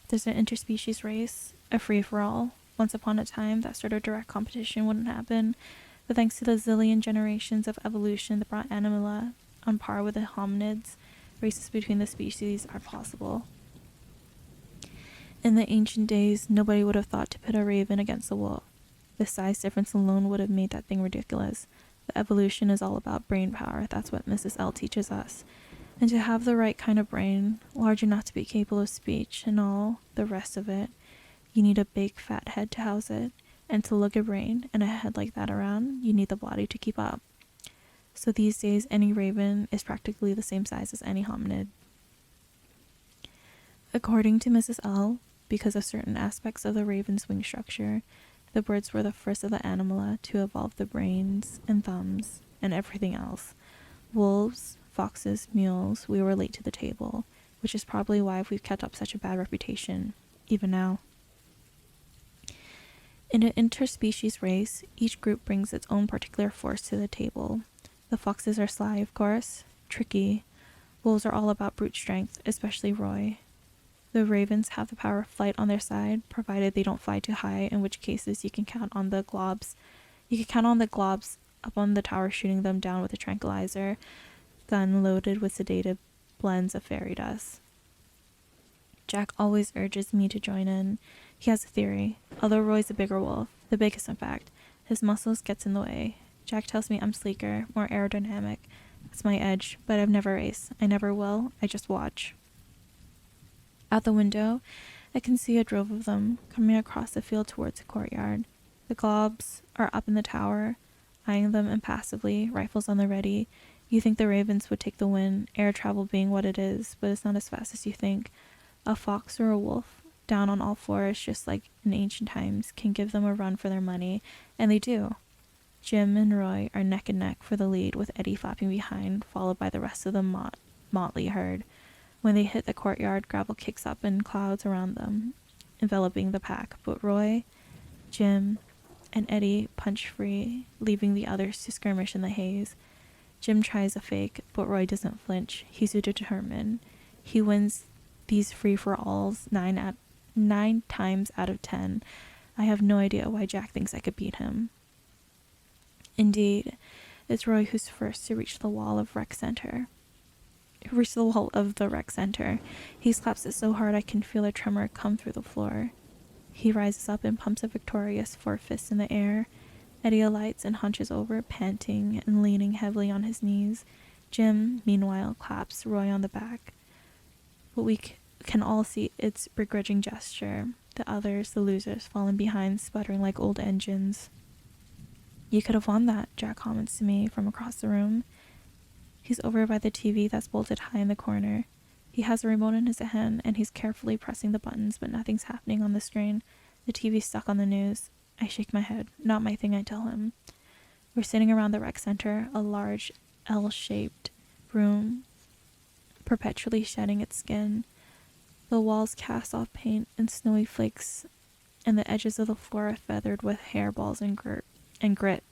there's an interspecies race, a free-for-all. Once upon a time, that sort of direct competition wouldn't happen, but thanks to the zillion generations of evolution that brought Animala on par with the hominids, races between the species are possible. In the ancient days, nobody would have thought to pit a raven against a wolf. The size difference alone would have made that thing ridiculous. The evolution is all about brain power. That's what Mrs. L teaches us. And to have the right kind of brain, large enough to be capable of speech and all the rest of it, you need a big fat head to house it. And to lug a brain and a head like that around, you need the body to keep up. So these days, any raven is practically the same size as any hominid. According to Mrs. L, because of certain aspects of the raven's wing structure, the birds were the first of the animala to evolve the brains and thumbs and everything else. Wolves, foxes, mules, we were late to the table, which is probably why we've kept up such a bad reputation, even now. In an interspecies race, each group brings its own particular force to the table. The foxes are sly, of course, tricky. Wolves are all about brute strength, especially Roy. The ravens have the power of flight on their side, provided they don't fly too high, in which cases you can count on the globs. You can count on the globs up on the tower shooting them down with a tranquilizer gun loaded with sedative blends of fairy dust. Jack always urges me to join in. He has a theory. Although Roy's a bigger wolf, the biggest in fact, his muscles gets in the way. Jack tells me I'm sleeker, more aerodynamic. That's my edge, but I've never raced. I never will. I just watch. Out the window, I can see a drove of them coming across the field towards the courtyard. The globs are up in the tower, eyeing them impassively, rifles on the ready. You think the ravens would take the win, air travel being what it is, but it's not as fast as you think. A fox or a wolf, down on all fours just like in ancient times, can give them a run for their money, and they do. Jim and Roy are neck and neck for the lead, with Eddie flapping behind, followed by the rest of the motley herd. When they hit the courtyard, gravel kicks up in clouds around them, enveloping the pack, but Roy, Jim, and Eddie punch free, leaving the others to skirmish in the haze. Jim tries a fake, but Roy doesn't flinch. He's determined. He wins these free-for-alls 9 times out of 10. I have no idea why Jack thinks I could beat him. Indeed, it's Roy who's first to reach the wall of the rec center. He slaps it so hard I can feel a tremor come through the floor. He rises up and pumps a victorious 4 fists in the air. Eddie alights and hunches over, panting and leaning heavily on his knees. Jim, meanwhile, claps Roy on the back. But we can all see its begrudging gesture. The others, the losers, falling behind, sputtering like old engines. You could have won that, Jack comments to me from across the room. He's over by the TV that's bolted high in the corner. He has a remote in his hand, and he's carefully pressing the buttons, but nothing's happening on the screen. The TV's stuck on the news. I shake my head. Not my thing, I tell him. We're sitting around the rec center, a large L-shaped room, perpetually shedding its skin. The walls cast off paint and snowy flakes, and the edges of the floor are feathered with hairballs and grit.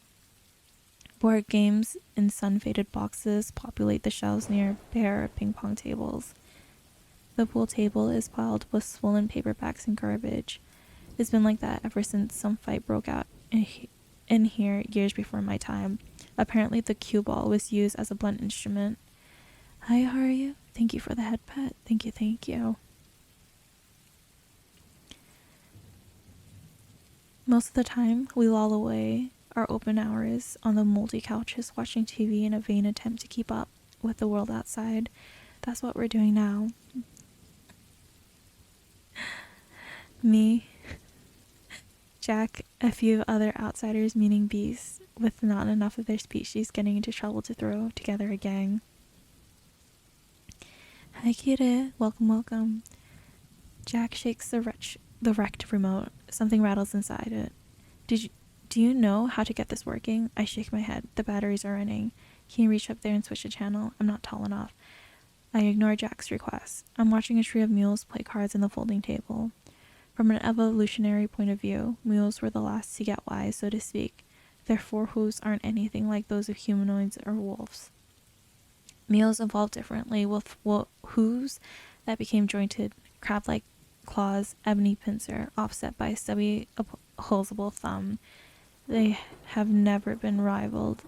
Board games in sun-faded boxes populate the shelves near bare ping-pong tables. The pool table is piled with swollen paperbacks and garbage. It's been like that ever since some fight broke out in here years before my time. Apparently the cue ball was used as a blunt instrument. Hi, how are you? Thank you for the head pet. Thank you. Most of the time, we loll away our open hours on the moldy couches watching TV in a vain attempt to keep up with the world outside. That's what we're doing now. Me, Jack, a few other outsiders, meaning beasts, with not enough of their species getting into trouble to throw together a gang. Hi, Kira. Welcome. Jack shakes the wrecked remote. Something rattles inside it. Do you know how to get this working? I shake my head. The batteries are running. Can you reach up there and switch the channel? I'm not tall enough. I ignore Jack's request. I'm watching a tree of mules play cards in the folding table. From an evolutionary point of view, mules were the last to get wise, so to speak. Their forehooves aren't anything like those of humanoids or wolves. Mules evolved differently, with hooves that became jointed, crab-like claws, ebony pincer, offset by a stubby, opposable thumb. They have never been reviled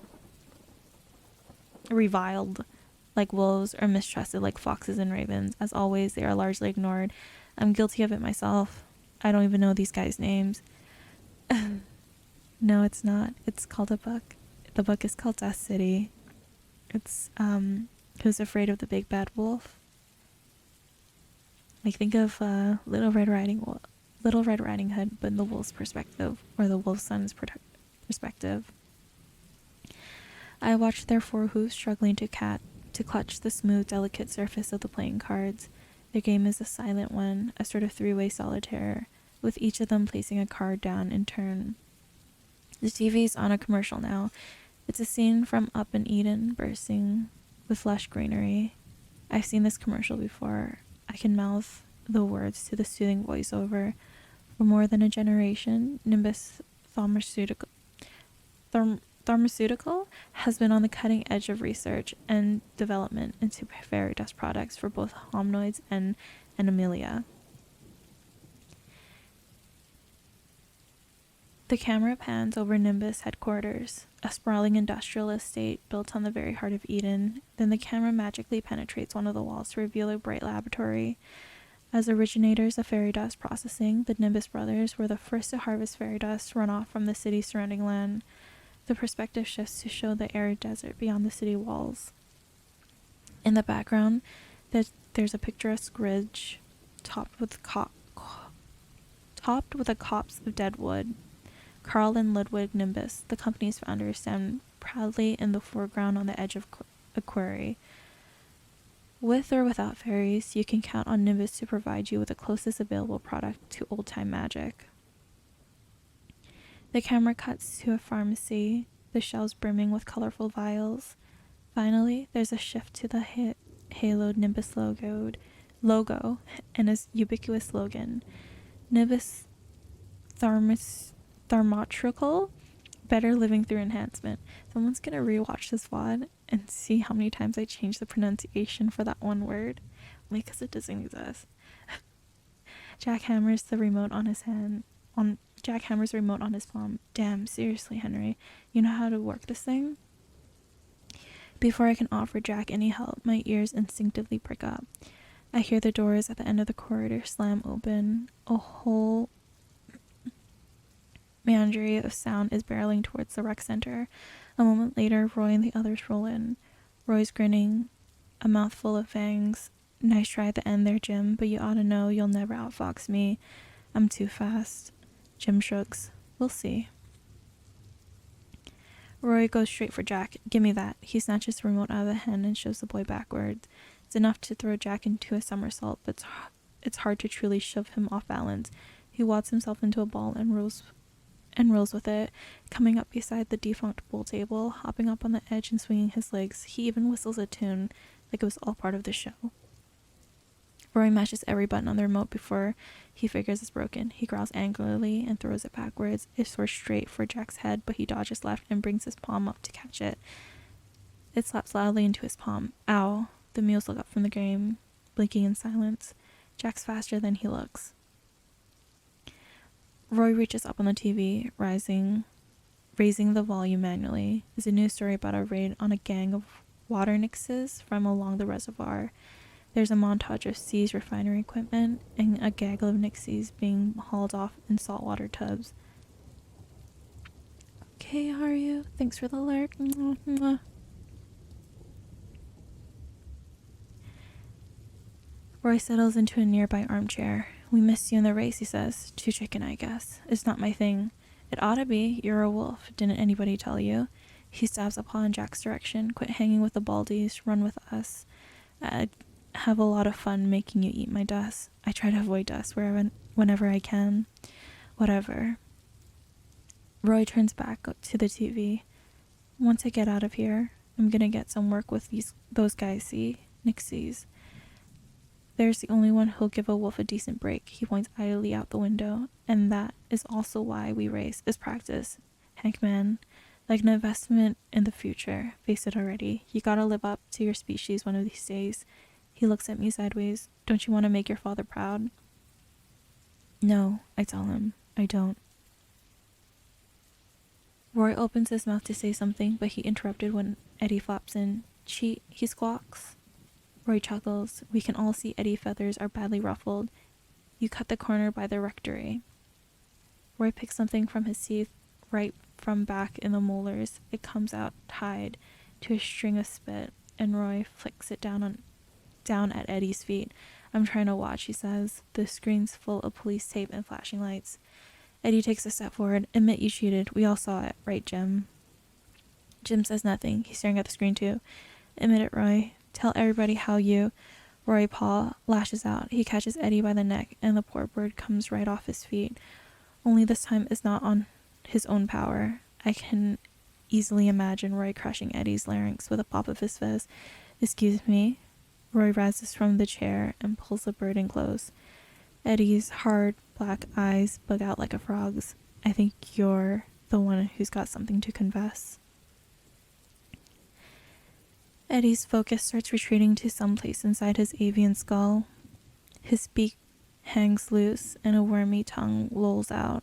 like wolves or mistrusted like foxes and ravens. As always, they are largely ignored. I'm guilty of it myself. I don't even know these guys' names. No, it's not. It's called a book. The book is called Death City. It's, Who's Afraid of the Big Bad Wolf? Like, think of Little Red Riding Hood, but in the wolf's perspective, or the wolf's son's perspective. I watched their four hooves struggling to clutch the smooth, delicate surface of the playing cards. Their game is a silent one, a sort of three-way solitaire, with each of them placing a card down in turn. The TV's on a commercial now. It's a scene from Up in Eden, bursting with lush greenery. I've seen this commercial before. I can mouth the words to the soothing voiceover. For more than a generation, Nimbus Pharmaceutical has been on the cutting edge of research and development into fairy dust products for both hominoids and animalia. The camera pans over Nimbus headquarters, a sprawling industrial estate built on the very heart of Eden. Then the camera magically penetrates one of the walls to reveal a bright laboratory. As originators of fairy dust processing, the Nimbus brothers were the first to harvest fairy dust runoff from the city's surrounding land. The perspective shifts to show the arid desert beyond the city walls. In the background, there's a picturesque ridge topped with a copse of dead wood. Carl and Ludwig Nimbus, the company's founders, stand proudly in the foreground on the edge of a quarry. With or without fairies, you can count on Nimbus to provide you with the closest available product to old-time magic. The camera cuts to a pharmacy, the shelves brimming with colorful vials. Finally, there's a shift to the haloed Nimbus logo and its ubiquitous slogan, Nimbus Thermotrical, better living through enhancement. Someone's gonna rewatch this VOD and see how many times I change the pronunciation for that one word, only because it doesn't exist. Jack hammers the remote on his palm. Damn, seriously, Henry, you know how to work this thing? Before I can offer Jack any help, my ears instinctively prick up. I hear the doors at the end of the corridor slam open. A whole menagerie of sound is barreling towards the rec center. A moment later, Roy and the others roll in. Roy's grinning, a mouthful of fangs. Nice try at the end there, Jim, but you ought to know you'll never outfox me. I'm too fast. Jim shrugs. We'll see. Roy goes straight for Jack. Give me that. He snatches the remote out of the hand and shoves the boy backwards. It's enough to throw Jack into a somersault, but it's hard to truly shove him off balance. He wads himself into a ball and rolls with it, coming up beside the defunct pool table, hopping up on the edge and swinging his legs. He even whistles a tune, like it was all part of the show. Roy mashes every button on the remote before he figures it's broken. He growls angrily and throws it backwards. It soars straight for Jack's head, but he dodges left and brings his palm up to catch it. It slaps loudly into his palm. Ow. The mules look up from the game, blinking in silence. Jack's faster than he looks. Roy reaches up on the TV, raising the volume manually. There's a news story about a raid on a gang of water nixes from along the reservoir. There's a montage of seized refinery equipment and a gaggle of nixies being hauled off in saltwater tubs. Okay, how are you? Thanks for the lurk. Roy settles into a nearby armchair. We missed you in the race, he says. Too chicken, I guess. It's not my thing. It ought to be. You're a wolf. Didn't anybody tell you? He stabs a paw in Jack's direction. Quit hanging with the baldies. Run with us. I'd have a lot of fun making you eat my dust. I try to avoid dust whenever I can. Whatever. Roy turns back to the TV. Once I get out of here, I'm gonna get some work with those guys, see? Nixies. There's the only one who'll give a wolf a decent break. He points idly out the window. And that is also why we race, is practice. Hank, man, like an investment in the future. Face it already. You gotta live up to your species one of these days. He looks at me sideways. Don't you want to make your father proud? No, I tell him. I don't. Roy opens his mouth to say something, but he interrupted when Eddie flaps in. Cheat, he squawks. Roy chuckles. We can all see Eddie's feathers are badly ruffled. You cut the corner by the rectory. Roy picks something from his teeth right from back in the molars, it comes out tied to a string of spit, and Roy flicks it down at Eddie's feet. I'm trying to watch, he says. The screen's full of police tape and flashing lights. Eddie takes a step forward. Admit you cheated. We all saw it. Right, Jim? Jim says nothing. He's staring at the screen too. Admit it, Roy. Tell everybody how you... Robert Paul lashes out. He catches Eddie by the neck, and the poor bird comes right off his feet. Only this time it's not on his own power. I can easily imagine Roy crushing Eddie's larynx with a pop of his fist. Excuse me? Roy rises from the chair and pulls the bird in close. Eddie's hard, black eyes bug out like a frog's. I think you're the one who's got something to confess. Eddie's focus starts retreating to someplace inside his avian skull. His beak hangs loose, and a wormy tongue lolls out.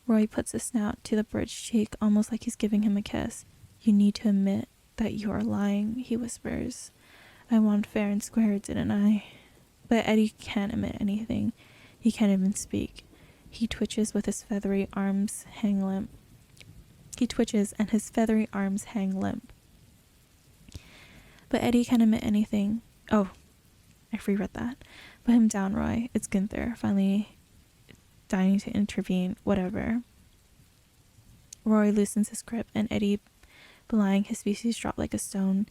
Roy puts his snout to the bird's cheek, almost like he's giving him a kiss. You need to admit that you are lying, he whispers. I won fair and square, didn't I? But Eddie can't admit anything. He can't even speak. He twitches with his feathery arms hang limp. He twitches and his feathery arms hang limp. But Eddie can't admit anything. Oh, I reread that. Put him down, Roy. It's Gunther, finally dying to intervene. Whatever. Roy loosens his grip, and Eddie, belying his species, dropped like a stone.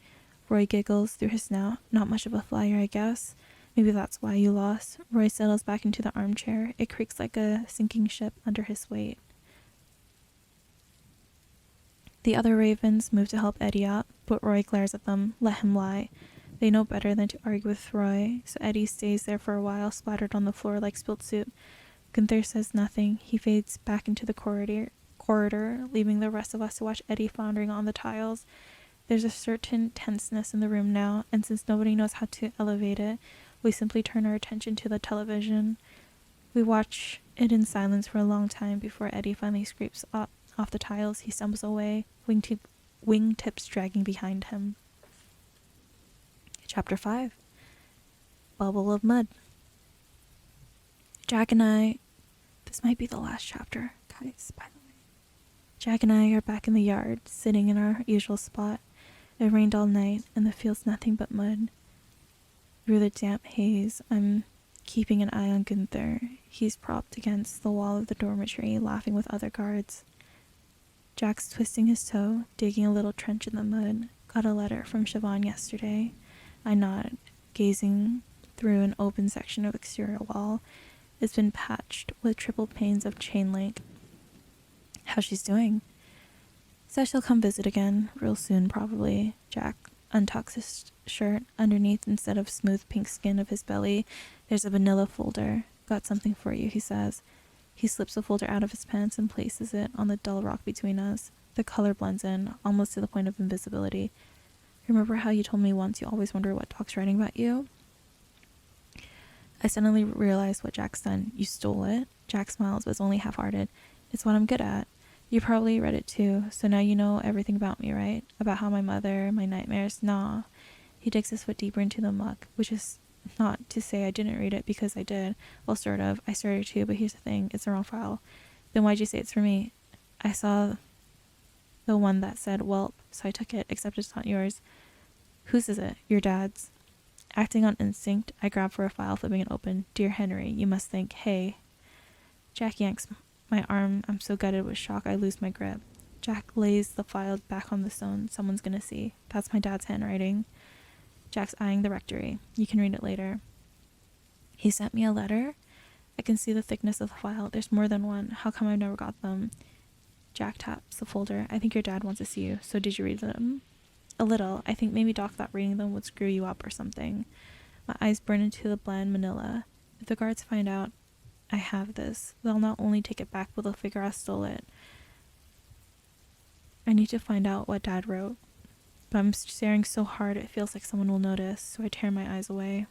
Roy giggles through his snout. Not much of a flyer, I guess. Maybe that's why you lost. Roy settles back into the armchair. It creaks like a sinking ship under his weight. The other ravens move to help Eddie up, but Roy glares at them. Let him lie. They know better than to argue with Roy, so Eddie stays there for a while, splattered on the floor like spilt soup. Gunther says nothing. He fades back into the corridor, leaving the rest of us to watch Eddie floundering on the tiles. There's a certain tenseness in the room now, and since nobody knows how to elevate it, we simply turn our attention to the television. We watch it in silence for a long time before Eddie finally scrapes off the tiles. He stumbles away, wingtips dragging behind him. Chapter 5. Bubble of Mud. Jack and I... This might be the last chapter, guys, by the way. Jack and I are back in the yard, sitting in our usual spot. It rained all night, and the field's nothing but mud. Through the damp haze, I'm keeping an eye on Gunther. He's propped against the wall of the dormitory, laughing with other guards. Jack's twisting his toe, digging a little trench in the mud. Got a letter from Siobhan yesterday. I nod, gazing through an open section of exterior wall. It's been patched with triple panes of chain link. How's she's doing? Says she'll come visit again, real soon probably. Jack untucks his shirt. Underneath, instead of smooth pink skin of his belly, there's a vanilla folder. Got something for you, he says. He slips the folder out of his pants and places it on the dull rock between us. The color blends in, almost to the point of invisibility. Remember how you told me once you always wonder what Doc's writing about you? I suddenly realized what Jack's done. You stole it? Jack smiles, but it's only half-hearted. It's what I'm good at. You probably read it too, so now you know everything about me, right? About how my mother, my nightmares, nah. He digs his foot deeper into the muck, which is not to say I didn't read it, because I did. Well, sort of. I started to, but here's the thing. It's the wrong file. Then why'd you say it's for me? I saw the one that said, "Welp," so I took it, except it's not yours. Whose is it? Your dad's. Acting on instinct, I grab for a file, flipping it open. Dear Henry, you must think, hey. Jack yanks my arm. I'm so gutted with shock I lose my grip. Jack lays the file back on the stone. Someone's gonna see. That's my dad's handwriting. Jack's eyeing the rectory. You can read it later. He sent me a letter? I can see the thickness of the file. There's more than one. How come I've never got them? Jack taps the folder. I think your dad wants to see you. So did you read them? A little. I think maybe Doc thought reading them would screw you up or something. My eyes burn into the bland manila. If the guards find out I have this, they'll not only take it back, but they'll figure I stole it. I need to find out what Dad wrote. But I'm staring so hard it feels like someone will notice, so I tear my eyes away.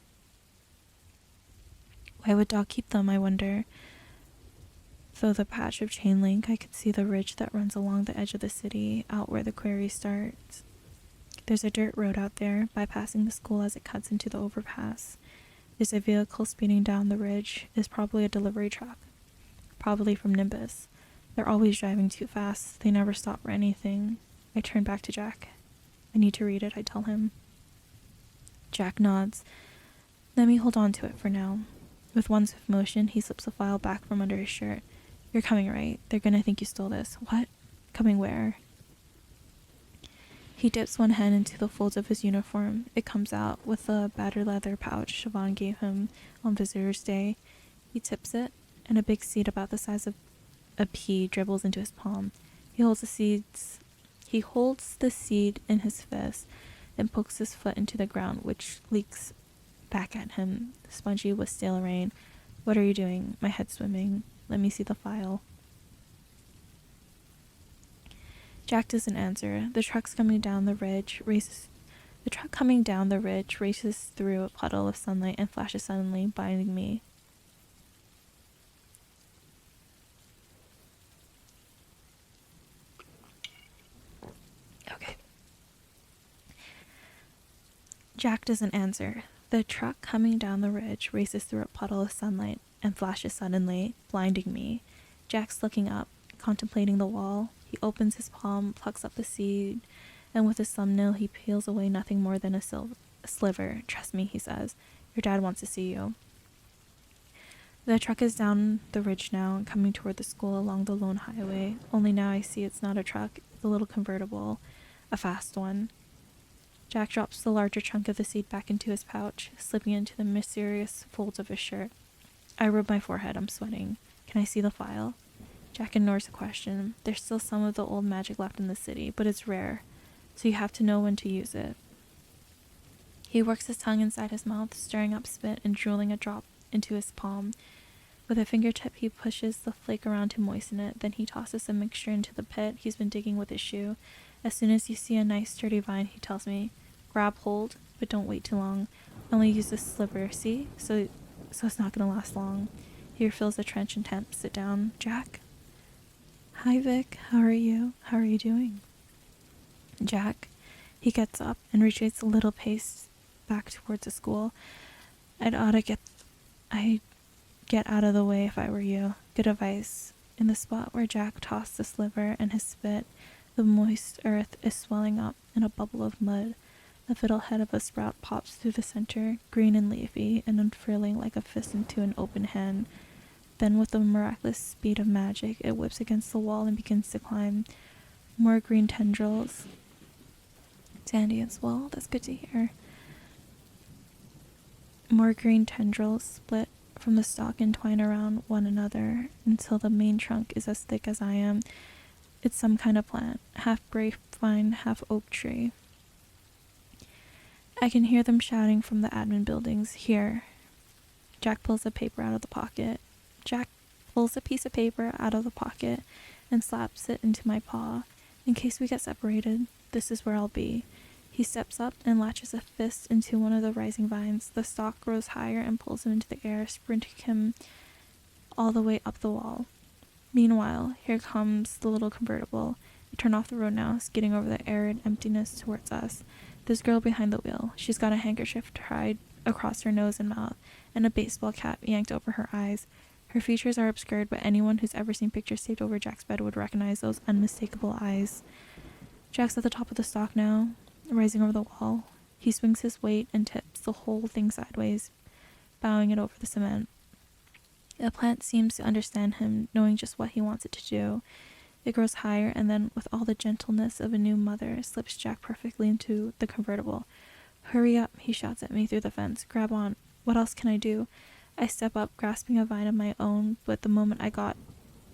Why would Doc keep them, I wonder? Through the patch of chain link, I could see the ridge that runs along the edge of the city, out where the quarry starts. There's a dirt road out there, bypassing the school as it cuts into the overpass. There's a vehicle speeding down the ridge. It's probably a delivery truck. Probably from Nimbus. They're always driving too fast. They never stop for anything. I turn back to Jack. I need to read it, I tell him. Jack nods. Let me hold on to it for now. With one swift motion, he slips the file back from under his shirt. You're coming, right? They're gonna think you stole this. What? Coming where? He dips one hand into the folds of his uniform. It comes out with a battered leather pouch Siobhan gave him on Visitor's Day. He tips it, and a big seed about the size of a pea dribbles into his palm. He holds the seed in his fist and pokes his foot into the ground, which leaks back at him, spongy with stale rain. What are you doing? My head's swimming. Let me see the file. Jack doesn't answer. The truck coming down the ridge races through a puddle of sunlight and flashes suddenly, blinding me. Okay. Jack doesn't answer. The truck coming down the ridge races through a puddle of sunlight and flashes suddenly, blinding me. Jack's looking up, contemplating the wall. He opens his palm, plucks up the seed, and with his thumbnail he peels away nothing more than a sliver. Trust me, he says. Your dad wants to see you. The truck is down the ridge now and coming toward the school along the lone highway. Only now I see it's not a truck, it's a little convertible, a fast one. Jack drops the larger chunk of the seed back into his pouch, slipping into the mysterious folds of his shirt. I rub my forehead. I'm sweating. Can I see the file? Jack ignores the question. There's still some of the old magic left in the city, but it's rare, so you have to know when to use it. He works his tongue inside his mouth, stirring up spit and drooling a drop into his palm. With a fingertip, he pushes the flake around to moisten it, then he tosses the mixture into the pit he's been digging with his shoe. As soon as you see a nice sturdy vine, he tells me, grab hold, but don't wait too long. Only use this sliver, see? So it's not gonna last long. He refills the trench and temps. Sit down. Jack? Hi, Vic. How are you? How are you doing? Jack. He gets up and retreats a little pace back towards the school. I'd get out of the way if I were you. Good advice. In the spot where Jack tossed the sliver and his spit, the moist earth is swelling up in a bubble of mud. The fiddlehead of a sprout pops through the center, green and leafy, and unfurling like a fist into an open hand. Then, with the miraculous speed of magic, it whips against the wall and begins to climb. More green tendrils. Sandy and swell, that's good to hear. More green tendrils split from the stalk and twine around one another until the main trunk is as thick as I am. It's some kind of plant, half grapevine, half oak tree. I can hear them shouting from the admin buildings. Here. Jack pulls a piece of paper out of the pocket and slaps it into my paw. In case we get separated, this is where I'll be. He steps up and latches a fist into one of the rising vines. The stalk grows higher and pulls him into the air, sprinting him all the way up the wall. Meanwhile, here comes the little convertible. We turn off the road now, skidding over the arid emptiness towards us. This girl behind the wheel. She's got a handkerchief tied across her nose and mouth, and a baseball cap yanked over her eyes. Her features are obscured, but anyone who's ever seen pictures taped over Jack's bed would recognize those unmistakable eyes. Jack's at the top of the stalk now, rising over the wall. He swings his weight and tips the whole thing sideways, bowing it over the cement. The plant seems to understand him, knowing just what he wants it to do. It grows higher, and then, with all the gentleness of a new mother, slips Jack perfectly into the convertible. Hurry up, he shouts at me through the fence. Grab on. What else can I do? I step up, grasping a vine of my own, but the moment I got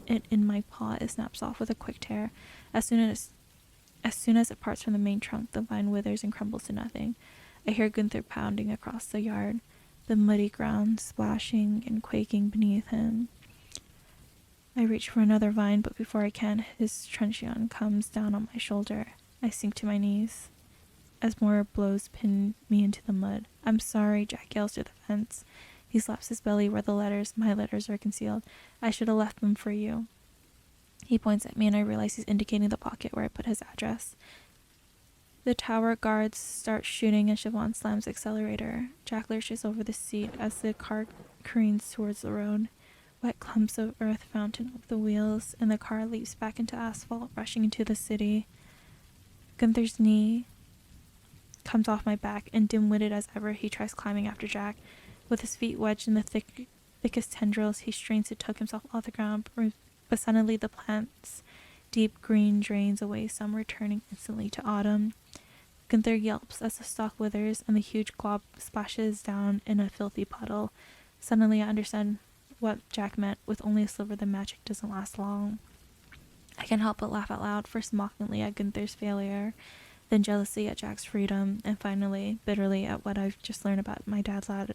it in my paw, it snaps off with a quick tear. As soon as it parts from the main trunk, the vine withers and crumbles to nothing. I hear Gunther pounding across the yard, the muddy ground splashing and quaking beneath him. I reach for another vine, but before I can, his truncheon comes down on my shoulder. I sink to my knees as more blows pin me into the mud. I'm sorry, Jack yells through the fence. He slaps his belly where my letters are concealed. I should have left them for you. He points at me and I realize he's indicating the pocket where I put his address. The tower guards start shooting and Siobhan slams the accelerator. Jack lurches over the seat as the car careens towards the road. Wet clumps of earth fountain over the wheels, and the car leaps back into asphalt, rushing into the city. Gunther's knee comes off my back, and dim-witted as ever, he tries climbing after Jack. With his feet wedged in the thickest tendrils, he strains to tug himself off the ground, but suddenly the plant's deep green drains away, some returning instantly to autumn. Gunther yelps as the stalk withers, and the huge glob splashes down in a filthy puddle. Suddenly I understand what Jack meant with only a sliver the magic doesn't last long. I can't help but laugh out loud, first mockingly at Gunther's failure, then jealously at Jack's freedom, and finally, bitterly at what I've just learned about my dad's ladder.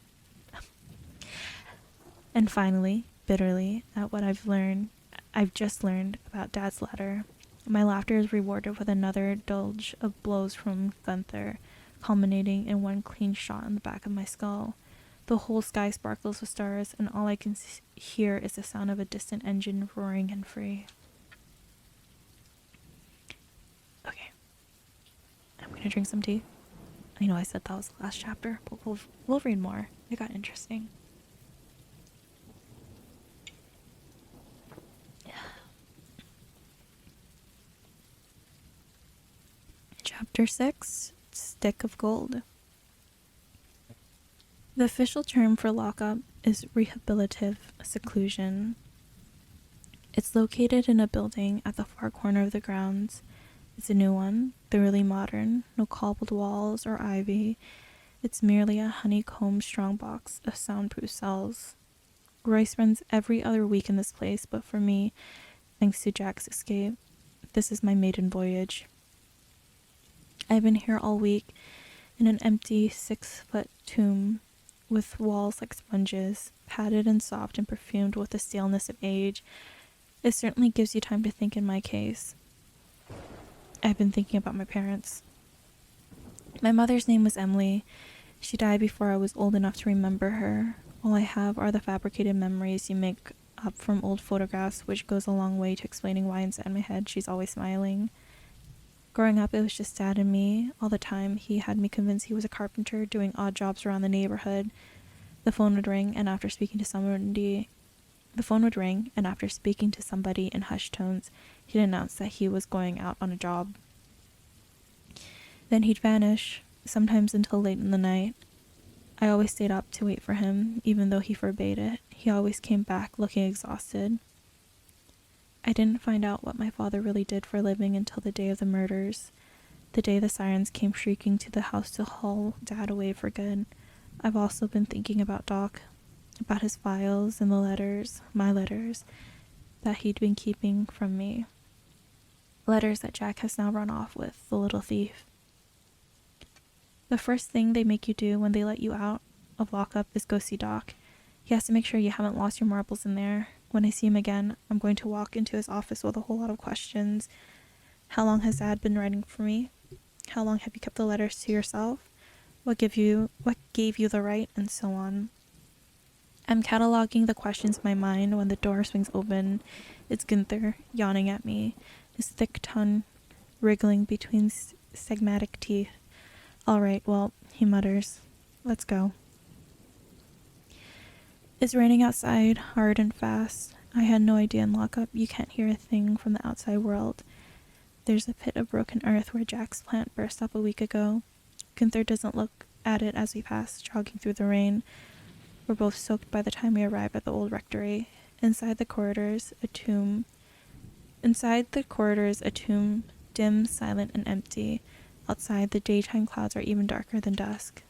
And finally, bitterly at what I've just learned about Dad's ladder. My laughter is rewarded with another dulge of blows from Gunther, culminating in one clean shot in the back of my skull. The whole sky sparkles with stars, and all I can hear is the sound of a distant engine roaring and free. Okay. I'm gonna drink some tea. I know I said that was the last chapter, but we'll read more. It got interesting. Chapter 6, Stick of Gold. The official term for lockup is rehabilitative seclusion. It's located in a building at the far corner of the grounds. It's a new one, thoroughly modern, no cobbled walls or ivy. It's merely a honeycomb strongbox of soundproof cells. Roy spends every other week in this place, but for me, thanks to Jack's escape, this is my maiden voyage. I've been here all week in an empty 6-foot tomb with walls like sponges, padded and soft and perfumed with the staleness of age. It certainly gives you time to think in my case. I've been thinking about my parents. My mother's name was Emily. She died before I was old enough to remember her. All I have are the fabricated memories you make up from old photographs, which goes a long way to explaining why inside my head she's always smiling. Growing up, it was just Dad and me. All the time, he had me convinced he was a carpenter doing odd jobs around the neighborhood. The phone would ring, and after speaking to somebody in hushed tones, he'd announce that he was going out on a job. Then he'd vanish, sometimes until late in the night. I always stayed up to wait for him, even though he forbade it. He always came back looking exhausted. I didn't find out what my father really did for a living until the day of the murders, the day the sirens came shrieking to the house to haul Dad away for good. I've also been thinking about Doc, about his files and the letters, my letters, that he'd been keeping from me. Letters that Jack has now run off with, the little thief. The first thing they make you do when they let you out of lockup is go see Doc. He has to make sure you haven't lost your marbles in there. When I see him again, I'm going to walk into his office with a whole lot of questions. How long has Dad been writing for me? How long have you kept the letters to yourself? What gave you the right? And so on. I'm cataloging the questions in my mind when the door swings open. It's Gunther, yawning at me, his thick tongue wriggling between stigmatic teeth. All right, well, he mutters. Let's go. It's raining outside, hard and fast. I had no idea in lockup you can't hear a thing from the outside world. There's a pit of broken earth where Jack's plant burst up a week ago. Gunther doesn't look at it as we pass, jogging through the rain. We're both soaked by the time we arrive at the old rectory. Inside the corridors, a tomb, dim, silent, and empty. Outside, the daytime clouds are even darker than dusk.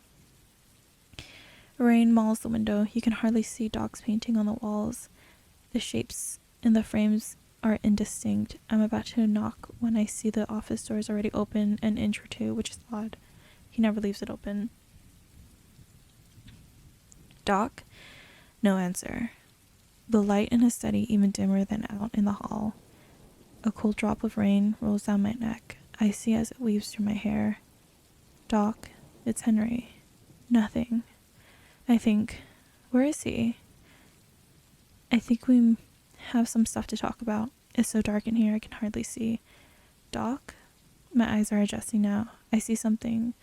Rain mauls the window. You can hardly see Doc's painting on the walls. The shapes in the frames are indistinct. I'm about to knock when I see the office doors already open an inch or two, which is odd. He never leaves it open. Doc? No answer. The light in his study even dimmer than out in the hall. A cool drop of rain rolls down my neck. I see as it weaves through my hair. Doc, it's Henry. Nothing. I think, where is he? I think we have some stuff to talk about. It's so dark in here I can hardly see. Doc? My eyes are adjusting now. I see something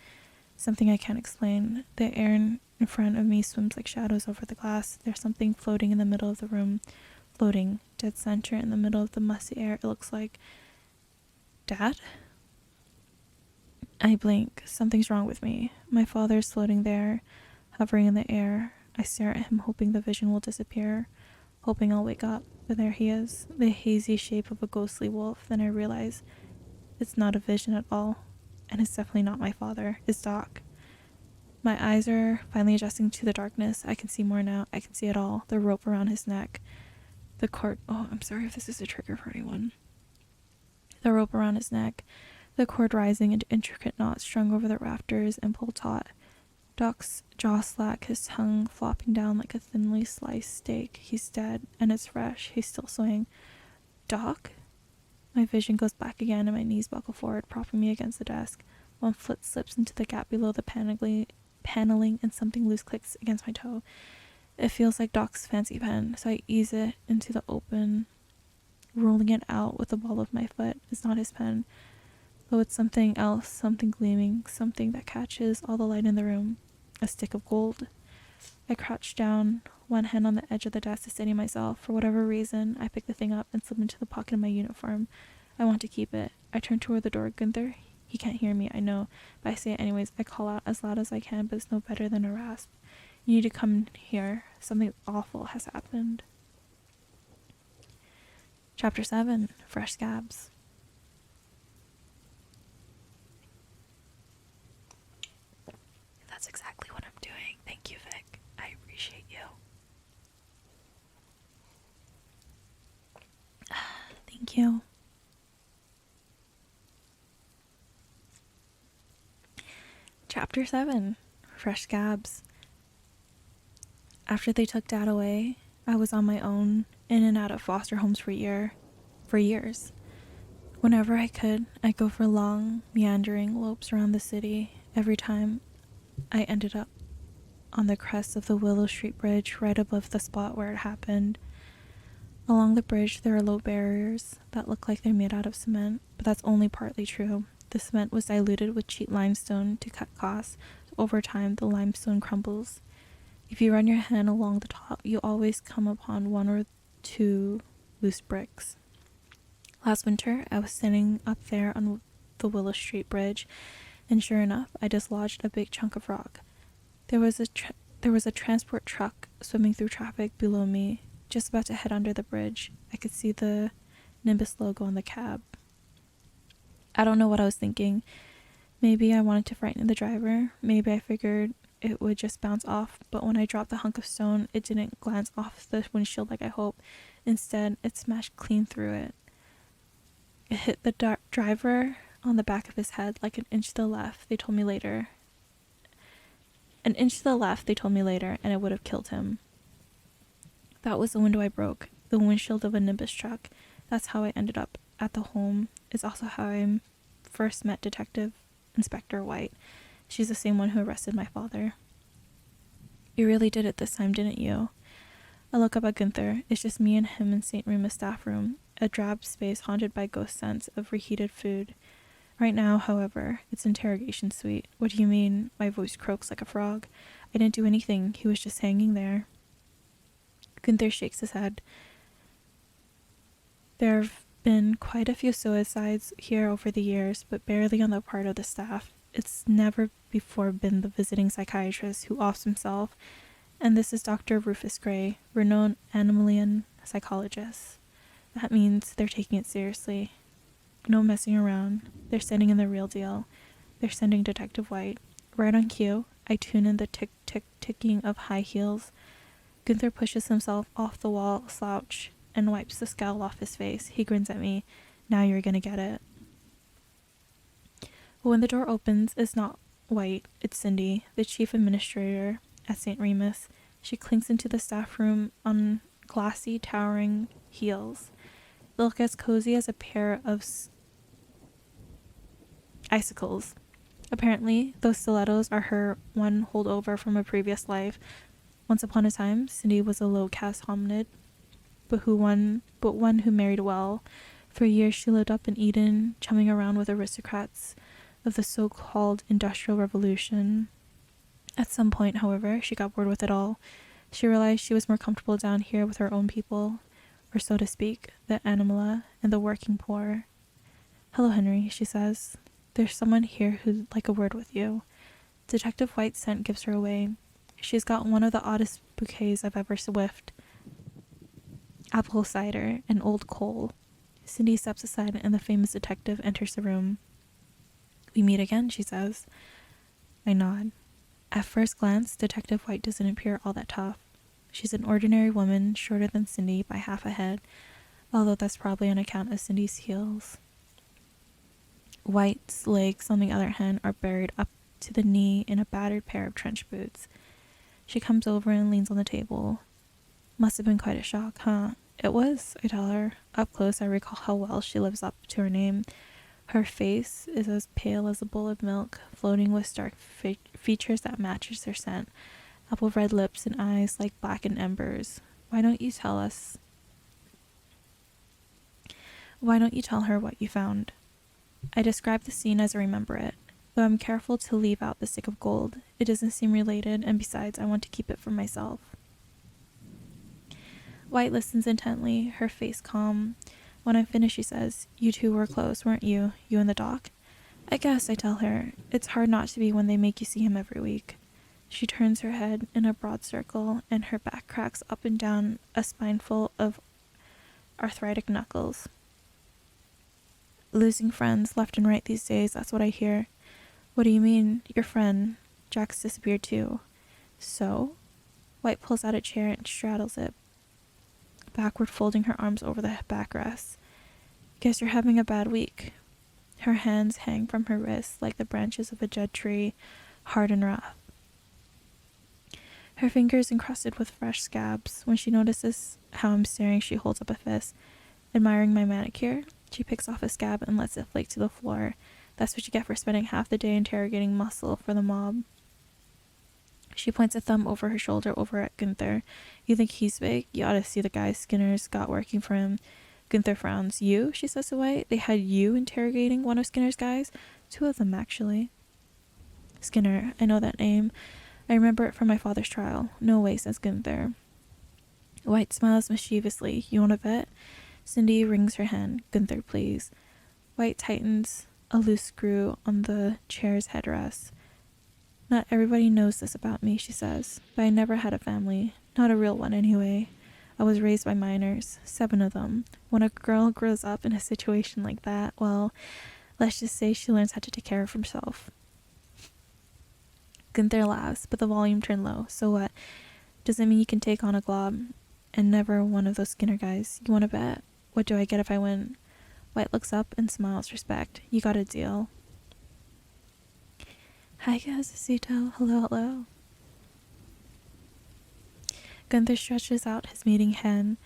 I can't explain. The air in front of me swims like shadows over the glass. There's something floating in the middle of the room. Floating, dead center in the middle of the musty air. It looks like... Dad? I blink. Something's wrong with me. My father's floating there, hovering in the air. I stare at him, hoping the vision will disappear, hoping I'll wake up. But there he is, the hazy shape of a ghostly wolf. Then I realize it's not a vision at all, and it's definitely not my father. It's Doc. My eyes are finally adjusting to the darkness. I can see more now. I can see it all. The rope around his neck. The cord... Oh, I'm sorry if this is a trigger for anyone. The rope around his neck. The cord rising into intricate knots strung over the rafters and pulled taut. Doc's jaw slack, his tongue flopping down like a thinly sliced steak. He's dead, and it's fresh. He's still swaying. Doc? My vision goes back again, and my knees buckle forward, propping me against the desk. One foot slips into the gap below the paneling, and something loose clicks against my toe. It feels like Doc's fancy pen, so I ease it into the open, rolling it out with the ball of my foot. It's not his pen, though it's something else, something gleaming, something that catches all the light in the room. A stick of gold. I crouch down, one hand on the edge of the desk to steady myself. For whatever reason, I pick the thing up and slip into the pocket of my uniform. I want to keep it. I turn toward the door. Gunther? He can't hear me, I know, but I say it anyways. I call out as loud as I can, but it's no better than a rasp. You need to come here. Something awful has happened. Chapter 7. Fresh Scabs. That's exactly what I'm doing. Thank you, Vic. I appreciate you. Thank you. Chapter 7. Fresh Scabs. After they took Dad away, I was on my own, in and out of foster homes for years. Whenever I could, I'd go for long, meandering lopes around the city. Every time, I ended up on the crest of the Willow Street Bridge, right above the spot where it happened. Along the bridge, there are low barriers that look like they're made out of cement, but that's only partly true. The cement was diluted with cheap limestone to cut costs. Over time, the limestone crumbles. If you run your hand along the top, you always come upon one or two loose bricks. Last winter, I was standing up there on the Willow Street Bridge, and sure enough, I dislodged a big chunk of rock. There was a transport truck swimming through traffic below me, just about to head under the bridge. I could see the Nimbus logo on the cab. I don't know what I was thinking. Maybe I wanted to frighten the driver. Maybe I figured it would just bounce off, but when I dropped the hunk of stone, it didn't glance off the windshield like I hoped. Instead, it smashed clean through it. It hit the driver on the back of his head, like an inch to the left, they told me later. And it would have killed him. That was the window I broke, the windshield of a Nimbus truck. That's how I ended up at the home. It's also how I first met Detective Inspector White. She's the same one who arrested my father. You really did it this time, didn't you? I look up at Gunther. It's just me and him in St. Remus staff room, a drab space haunted by ghost scents of reheated food. Right now, however, it's interrogation suite. What do you mean? My voice croaks like a frog. I didn't do anything. He was just hanging there. Gunther shakes his head. There have been quite a few suicides here over the years, but barely on the part of the staff. It's never before been the visiting psychiatrist who offs himself, and this is Dr. Rufus Gray, renowned animalian psychologist. That means they're taking it seriously. No messing around. They're sending in the real deal. They're sending Detective White. Right on cue, I tune in the tick-tick-ticking of high heels. Gunther pushes himself off the wall slouch and wipes the scowl off his face. He grins at me. Now you're gonna get it. But when the door opens, it's not White, it's Cindy, the chief administrator at St. Remus. She clinks into the staff room on glassy, towering heels. They look as cozy as a pair of icicles. Apparently, those stilettos are her one holdover from a previous life. Once upon a time, Cindy was a low-caste hominid, but one who married well. For years, she lived up in Eden, chumming around with aristocrats of the so-called Industrial Revolution. At some point, however, she got bored with it all. She realized she was more comfortable down here with her own people, or so to speak, the Animala and the working poor. "Hello, Henry," she says. "There's someone here who'd like a word with you." Detective White's scent gives her away. She's got one of the oddest bouquets I've ever whiffed. Apple cider and old coal. Cindy steps aside and the famous detective enters the room. "We meet again," she says. I nod. At first glance, Detective White doesn't appear all that tough. She's an ordinary woman, shorter than Cindy by half a head, although that's probably on account of Cindy's heels. White's legs, on the other hand, are buried up to the knee in a battered pair of trench boots. She comes over and leans on the table. "Must have been quite a shock, huh?" "It was," I tell her. Up close, I recall how well she lives up to her name. Her face is as pale as a bowl of milk, floating with stark features that matches her scent, apple red lips and eyes like blackened embers. Why don't you tell her what you found?" I describe the scene as I remember it, though I'm careful to leave out the stick of gold. It doesn't seem related, and besides, I want to keep it for myself. White listens intently, her face calm. When I'm finished, she says, "You two were close, weren't you? You and the doc?" "I guess," I tell her. "It's hard not to be when they make you see him every week." She turns her head in a broad circle, and her back cracks up and down a spineful of arthritic knuckles. "Losing friends left and right these days, that's what I hear." "What do you mean, your friend? Jack's disappeared too." "So?" White pulls out a chair and straddles it, backward folding her arms over the backrest. "Guess you're having a bad week." Her hands hang from her wrists like the branches of a dead tree, hard and rough. Her fingers encrusted with fresh scabs. When she notices how I'm staring, she holds up a fist. Admiring my manicure, she picks off a scab and lets it flake to the floor. That's what you get for spending half the day interrogating muscle for the mob. She points a thumb over her shoulder over at Gunther. "You think he's big? You ought to see the guy Skinner's got working for him." Gunther frowns. "You?" she says to White. "They had you interrogating one of Skinner's guys?" "Two of them, actually." "Skinner, I know that name. I remember it from my father's trial." "No way," says Gunther. White smiles mischievously. "You want to bet?" Cindy wrings her hand. "Gunther, please." White tightens a loose screw on the chair's headrest. "Not everybody knows this about me," she says, "but I never had a family. Not a real one, anyway. I was raised by minors, 7 of them. When a girl grows up in a situation like that, well, let's just say she learns how to take care of herself." Gunther laughs, but the volume turned low. "So what? Does it mean you can take on a glob and never one of those Skinner guys? You want to bet? What do I get if I win?" White looks up and smiles respect. "You got a deal." "Hi, Gazzacito. Hello, hello." Gunther stretches out his meeting hand.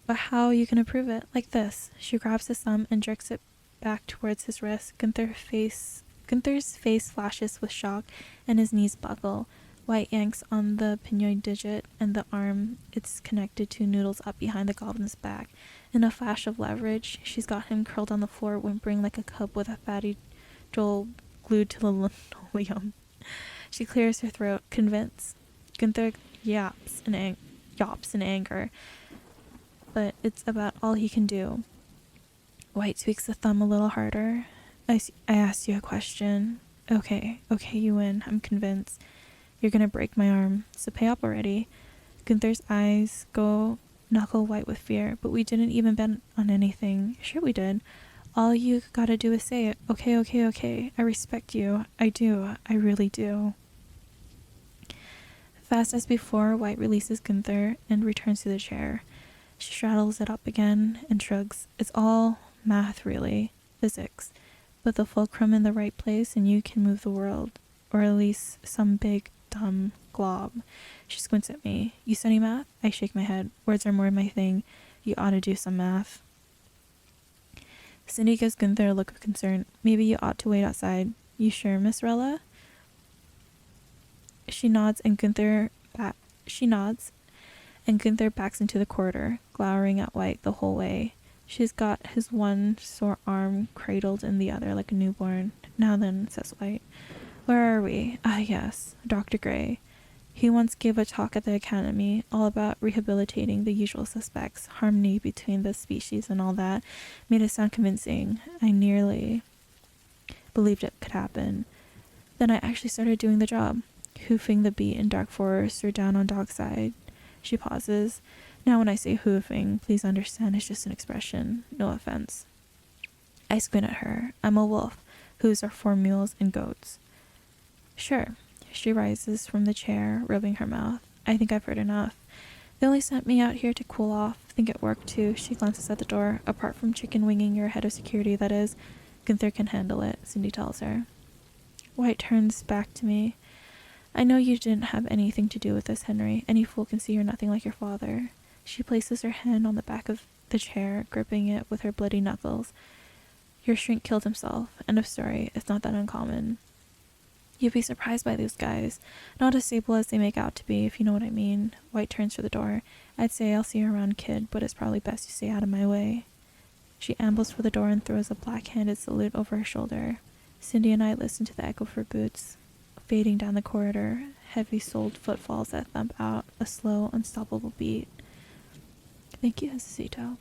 "But how are you going to prove it?" "Like this." She grabs his thumb and jerks it back towards his wrist. Gunther's face flashes with shock and his knees buckle. White yanks on the pinoy digit and the arm it's connected to noodles up behind the goblin's back. In a flash of leverage, she's got him curled on the floor, whimpering like a cub with a fatty Joel glued to the linoleum. She clears her throat, convinced. Gunther yaps in anger, but it's about all he can do. White tweaks the thumb a little harder. I asked you a question." Okay, you win. I'm convinced. You're gonna break my arm, so pay up already." Gunther's eyes go knuckle white with fear. "But we didn't even bet on anything." "Sure we did. All you gotta do is say it. Okay. I respect you. I do. I really do." Fast as before, White releases Gunther and returns to the chair. She straddles it up again and shrugs. "It's all math, really. Physics. Put the fulcrum in the right place and you can move the world. Or at least some big, dumb glob." She squints at me. "You study math?" I shake my head. "Words are more my thing. You ought to do some math." Cindy gives Gunther a look of concern. "Maybe you ought to wait outside." "You sure, Miss Rella?" She nods and Gunther backs into the corridor, glowering at White the whole way. She's got his one sore arm cradled in the other like a newborn. "Now then," says White. Where are we? Ah, yes, Dr. Gray. He once gave a talk at the academy all about rehabilitating the usual suspects, harmony between the species and all that. Made it sound convincing. I nearly believed it could happen. Then I actually started doing the job, hoofing the beat in dark forest or down on Dockside. She pauses. Now when I say hoofing, please understand it's just an expression. No offense. I squint at her. I'm a wolf. Hooves are for mules and goats. Sure. She rises from the chair, rubbing her mouth. I think I've heard enough. They only sent me out here to cool off. Think it worked too. She glances at the door. Apart from chicken winging your head of security, that is. Gunther can handle it, Cindy tells her. White turns back to me. I know you didn't have anything to do with this, Henry. Any fool can see you're nothing like your father. She places her hand on the back of the chair, gripping it with her bloody knuckles. Your shrink killed himself. End of story. It's not that uncommon. You'd be surprised by these guys. Not as stable as they make out to be, if you know what I mean. White turns for the door. I'd say I'll see you around, kid, but it's probably best you stay out of my way. She ambles for the door and throws a black-handed salute over her shoulder. Cindy and I listen to the echo of her boots, fading down the corridor, heavy-soled footfalls that thump out a slow, unstoppable beat. Thank you, Esposito.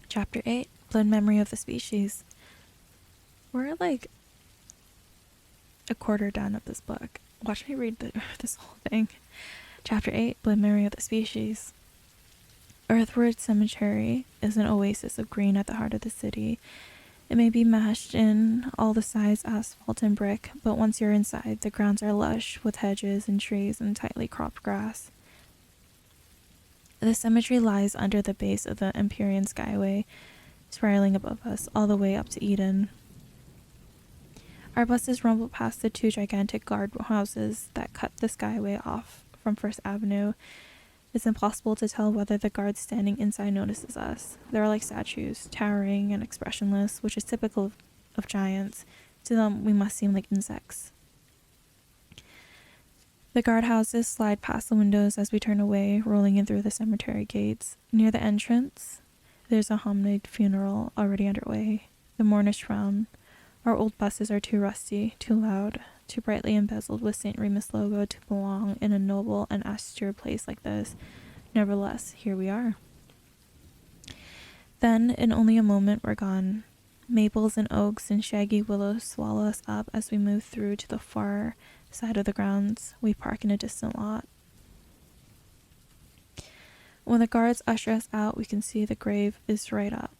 Chapter 8, Blood Memory of the Species. We're like a quarter done of this book. Watch me read this whole thing. Chapter 8, Blood Memory of the Species. Earthward Cemetery is an oasis of green at the heart of the city. It may be mashed in all the sides asphalt and brick, but once you're inside, the grounds are lush with hedges and trees and tightly cropped grass. The cemetery lies under the base of the Empyrean Skyway, spiraling above us, all the way up to Eden. Our buses rumble past the two gigantic guard houses that cut the Skyway off from First Avenue. It's impossible to tell whether the guard standing inside notices us. They're like statues, towering and expressionless, which is typical of giants. To them, we must seem like insects. The guardhouses slide past the windows as we turn away, rolling in through the cemetery gates. Near the entrance, there's a hominid funeral already underway. The mourners frown. Our old buses are too rusty, too loud, too brightly embezzled with St. Remus logo to belong in a noble and austere place like this. Nevertheless, here we are. Then, in only a moment, we're gone. Maples and oaks and shaggy willows swallow us up as we move through to the far side of the grounds. We park in a distant lot. When the guards usher us out, we can see the grave is right up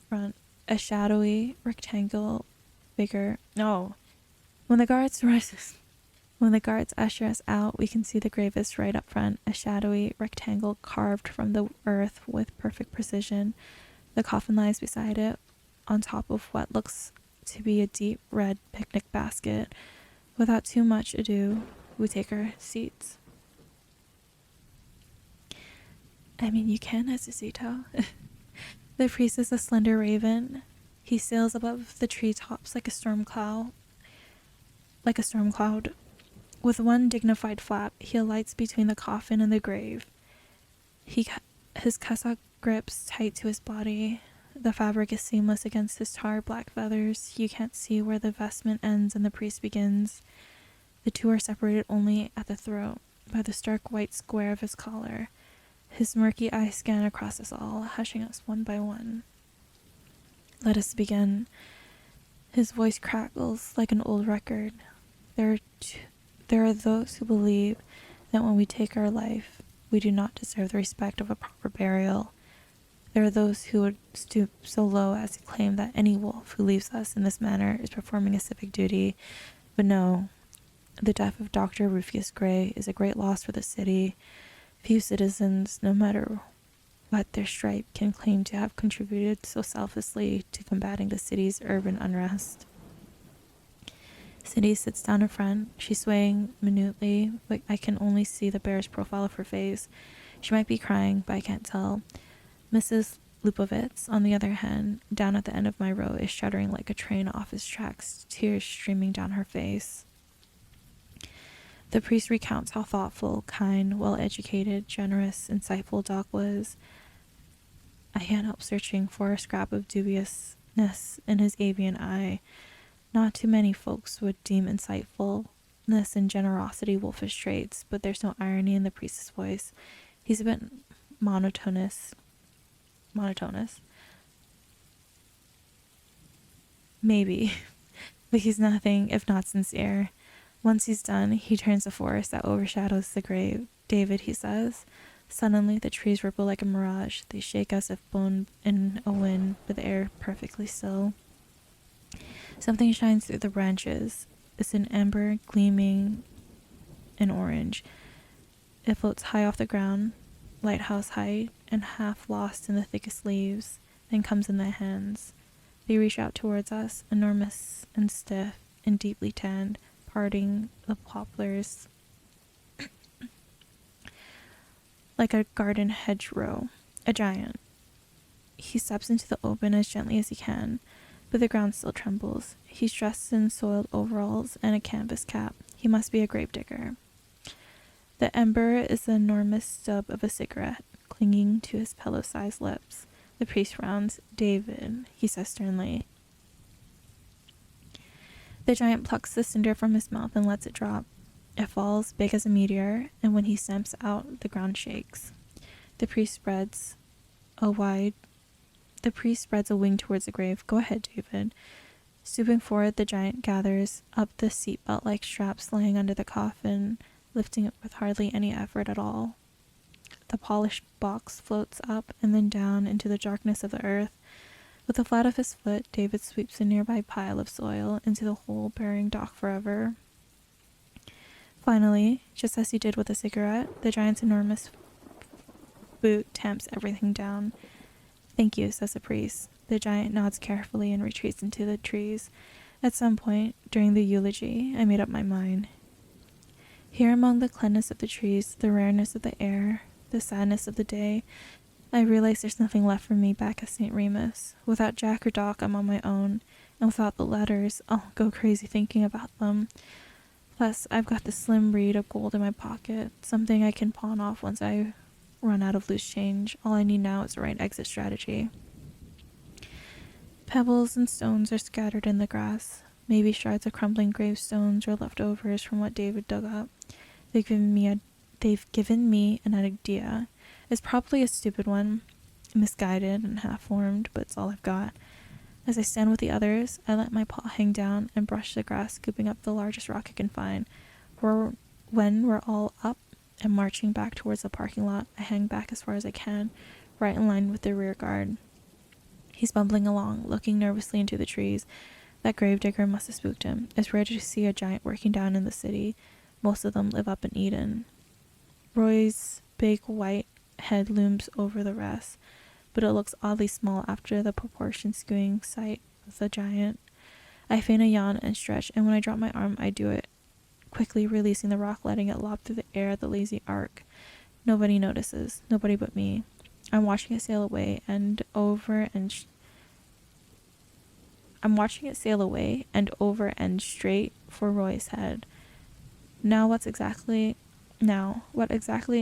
front, a shadowy rectangle figure. No. When the guards usher us out, we can see the grave is right up front, a shadowy rectangle carved from the earth with perfect precision. The coffin lies beside it, on top of what looks to be a deep red picnic basket. Without too much ado, we take our seats. I mean, you can, Esposito. The priest is a slender raven. He sails above the treetops like a storm cloud. With one dignified flap, he alights between the coffin and the grave. His cassock grips tight to his body. The fabric is seamless against his tar-black feathers. You can't see where the vestment ends and the priest begins. The two are separated only at the throat by the stark white square of his collar. His murky eyes scan across us all, hushing us one by one. Let us begin. His voice crackles like an old record. There are those who believe that when we take our life, we do not deserve the respect of a proper burial. There are those who would stoop so low as to claim that any wolf who leaves us in this manner is performing a civic duty. But no, the death of Dr. Rufus Gray is a great loss for the city. Few citizens, no matter what their stripe, can claim to have contributed so selflessly to combating the city's urban unrest. Cindy sits down in front. She's swaying minutely, but I can only see the barest profile of her face. She might be crying, but I can't tell. Mrs. Lupovitz, on the other hand, down at the end of my row, is shuddering like a train off its tracks, tears streaming down her face. The priest recounts how thoughtful, kind, well-educated, generous, insightful Doc was. I can't help searching for a scrap of dubiousness in his avian eye. Not too many folks would deem insightfulness and generosity wolfish traits, but there's no irony in the priest's voice. He's a bit monotonous. Maybe, but he's nothing if not sincere. Once he's done, he turns the forest that overshadows the grave. David, he says. Suddenly, the trees ripple like a mirage. They shake as if blown in a wind, but the air perfectly still. Something shines through the branches. It's an ember gleaming in orange. It floats high off the ground, lighthouse height, and half lost in the thickest leaves, then comes in their hands. They reach out towards us, enormous and stiff and deeply tanned, parting the poplars like a garden hedgerow. A giant. He steps into the open as gently as he can, but the ground still trembles. He's dressed in soiled overalls and a canvas cap. He must be a gravedigger. The ember is the enormous stub of a cigarette, clinging to his pillow-sized lips. The priest frowns. David, he says sternly. The giant plucks the cinder from his mouth and lets it drop. It falls, big as a meteor, and when he stamps out, the ground shakes. The priest spreads a wing towards the grave. Go ahead, David. Stooping forward, the giant gathers up the seatbelt-like straps laying under the coffin, lifting it with hardly any effort at all. The polished box floats up and then down into the darkness of the earth. With the flat of his foot, David sweeps a nearby pile of soil into the hole, burying Doc forever. Finally, just as he did with the cigarette, the giant's enormous boot tamps everything down. Thank you, says the priest. The giant nods carefully and retreats into the trees. At some point, during the eulogy, I made up my mind. Here among the cleanness of the trees, the rareness of the air, the sadness of the day, I realize there's nothing left for me back at St. Remus. Without Jack or Doc, I'm on my own, and without the letters, I'll go crazy thinking about them. Plus, I've got the slim reed of gold in my pocket, something I can pawn off once I run out of loose change. All I need now is the right exit strategy. Pebbles and stones are scattered in the grass. Maybe shards of crumbling gravestones or leftovers from what David dug up. They've given me an idea. It's probably a stupid one, misguided and half-formed, but it's all I've got. As I stand with the others, I let my paw hang down and brush the grass, scooping up the largest rock I can find. When we're all up and marching back towards the parking lot, I hang back as far as I can, right in line with the rear guard. He's bumbling along, looking nervously into the trees. That gravedigger must have spooked him. It's rare to see a giant working down in the city. Most of them live up in Eden. Roy's big white head looms over the rest, but it looks oddly small after the proportion-skewing sight of the giant. I feign a yawn and stretch, and when I drop my arm, I do it, quickly releasing the rock, letting it lob through the air at the lazy arc. Nobody notices, nobody but me. I'm watching it sail away and over and straight for Roy's head. What exactly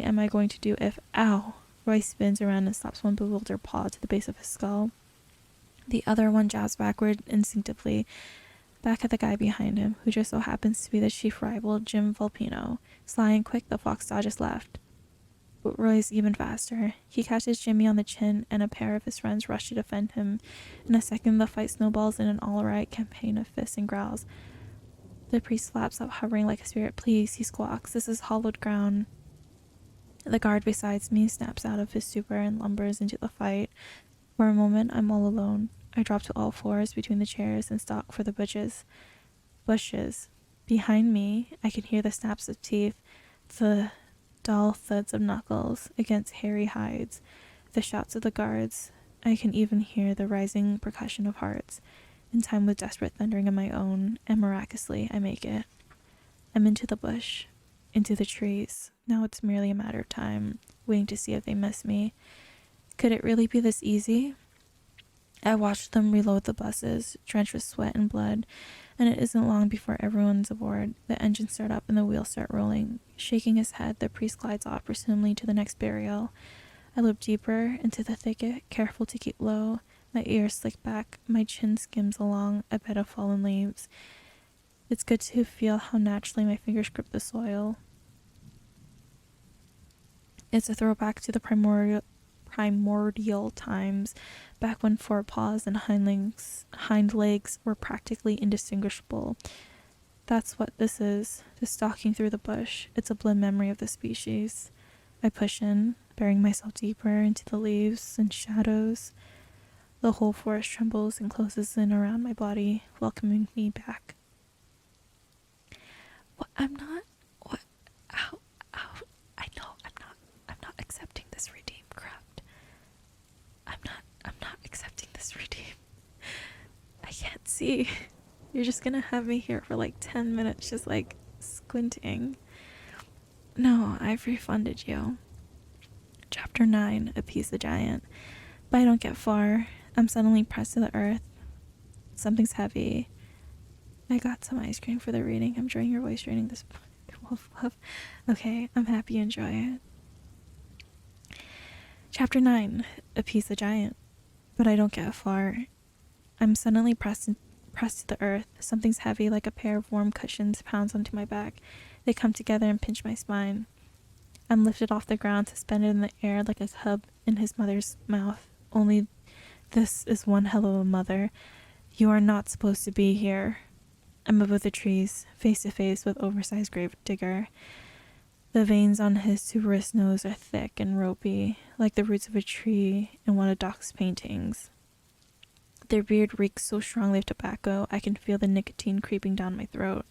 am I going to do if, ow, Roy spins around and slaps one bewildered paw to the base of his skull. The other one jabs backward instinctively, back at the guy behind him, who just so happens to be the chief rival, Jim Volpino. Sly and quick, the fox dodges left. But Roy's even faster. He catches Jimmy on the chin, and a pair of his friends rush to defend him. In a second, the fight snowballs in an all-right campaign of fists and growls. The priest flaps up, hovering like a spirit. Please, he squawks. This is hallowed ground. The guard beside me snaps out of his stupor and lumbers into the fight. For a moment, I'm all alone. I drop to all fours between the chairs and stalk for the bushes. Behind me, I can hear the snaps of teeth, the dull thuds of knuckles against hairy hides, the shouts of the guards. I can even hear the rising percussion of hearts, in time with desperate thundering of my own, and miraculously I make it. I'm into the bush, into the trees. Now it's merely a matter of time, waiting to see if they miss me. Could it really be this easy? I watched them reload the buses, drenched with sweat and blood, and it isn't long before everyone's aboard. The engines start up and the wheels start rolling. Shaking his head, the priest glides off, presumably to the next burial. I look deeper into the thicket, careful to keep low. My ears slick back, my chin skims along a bed of fallen leaves. It's good to feel how naturally my fingers grip the soil. It's a throwback to the primordial times, back when forepaws and hind legs were practically indistinguishable. That's what this is, just stalking through the bush. It's a blend memory of the species. I push in, burying myself deeper into the leaves and shadows. The whole forest trembles and closes in around my body, welcoming me back. What? I'm not. What? How? I know. I'm not accepting this redeem craft. I'm not accepting this redeem. I can't see. You're just gonna have me here for like 10 minutes, just like squinting. No, I've refunded you. Chapter 9, Appease the Giant. But I don't get far. I'm suddenly pressed to the earth. Something's heavy. I got some ice cream for the reading. I'm enjoying your voice reading this book. Woof, woof. Okay, I'm happy you enjoy it. Chapter 9, Appease the Giant. But I don't get far. I'm suddenly pressed to the earth. Something's heavy, like a pair of warm cushions, pounds onto my back. They come together and pinch my spine. I'm lifted off the ground, suspended in the air like a cub in his mother's mouth. Only this is one hell of a mother. You are not supposed to be here. I'm above the trees, face to face with oversized gravedigger. The veins on his tuberous nose are thick and ropey, like the roots of a tree in one of Doc's paintings. Their beard reeks so strongly of tobacco, I can feel the nicotine creeping down my throat.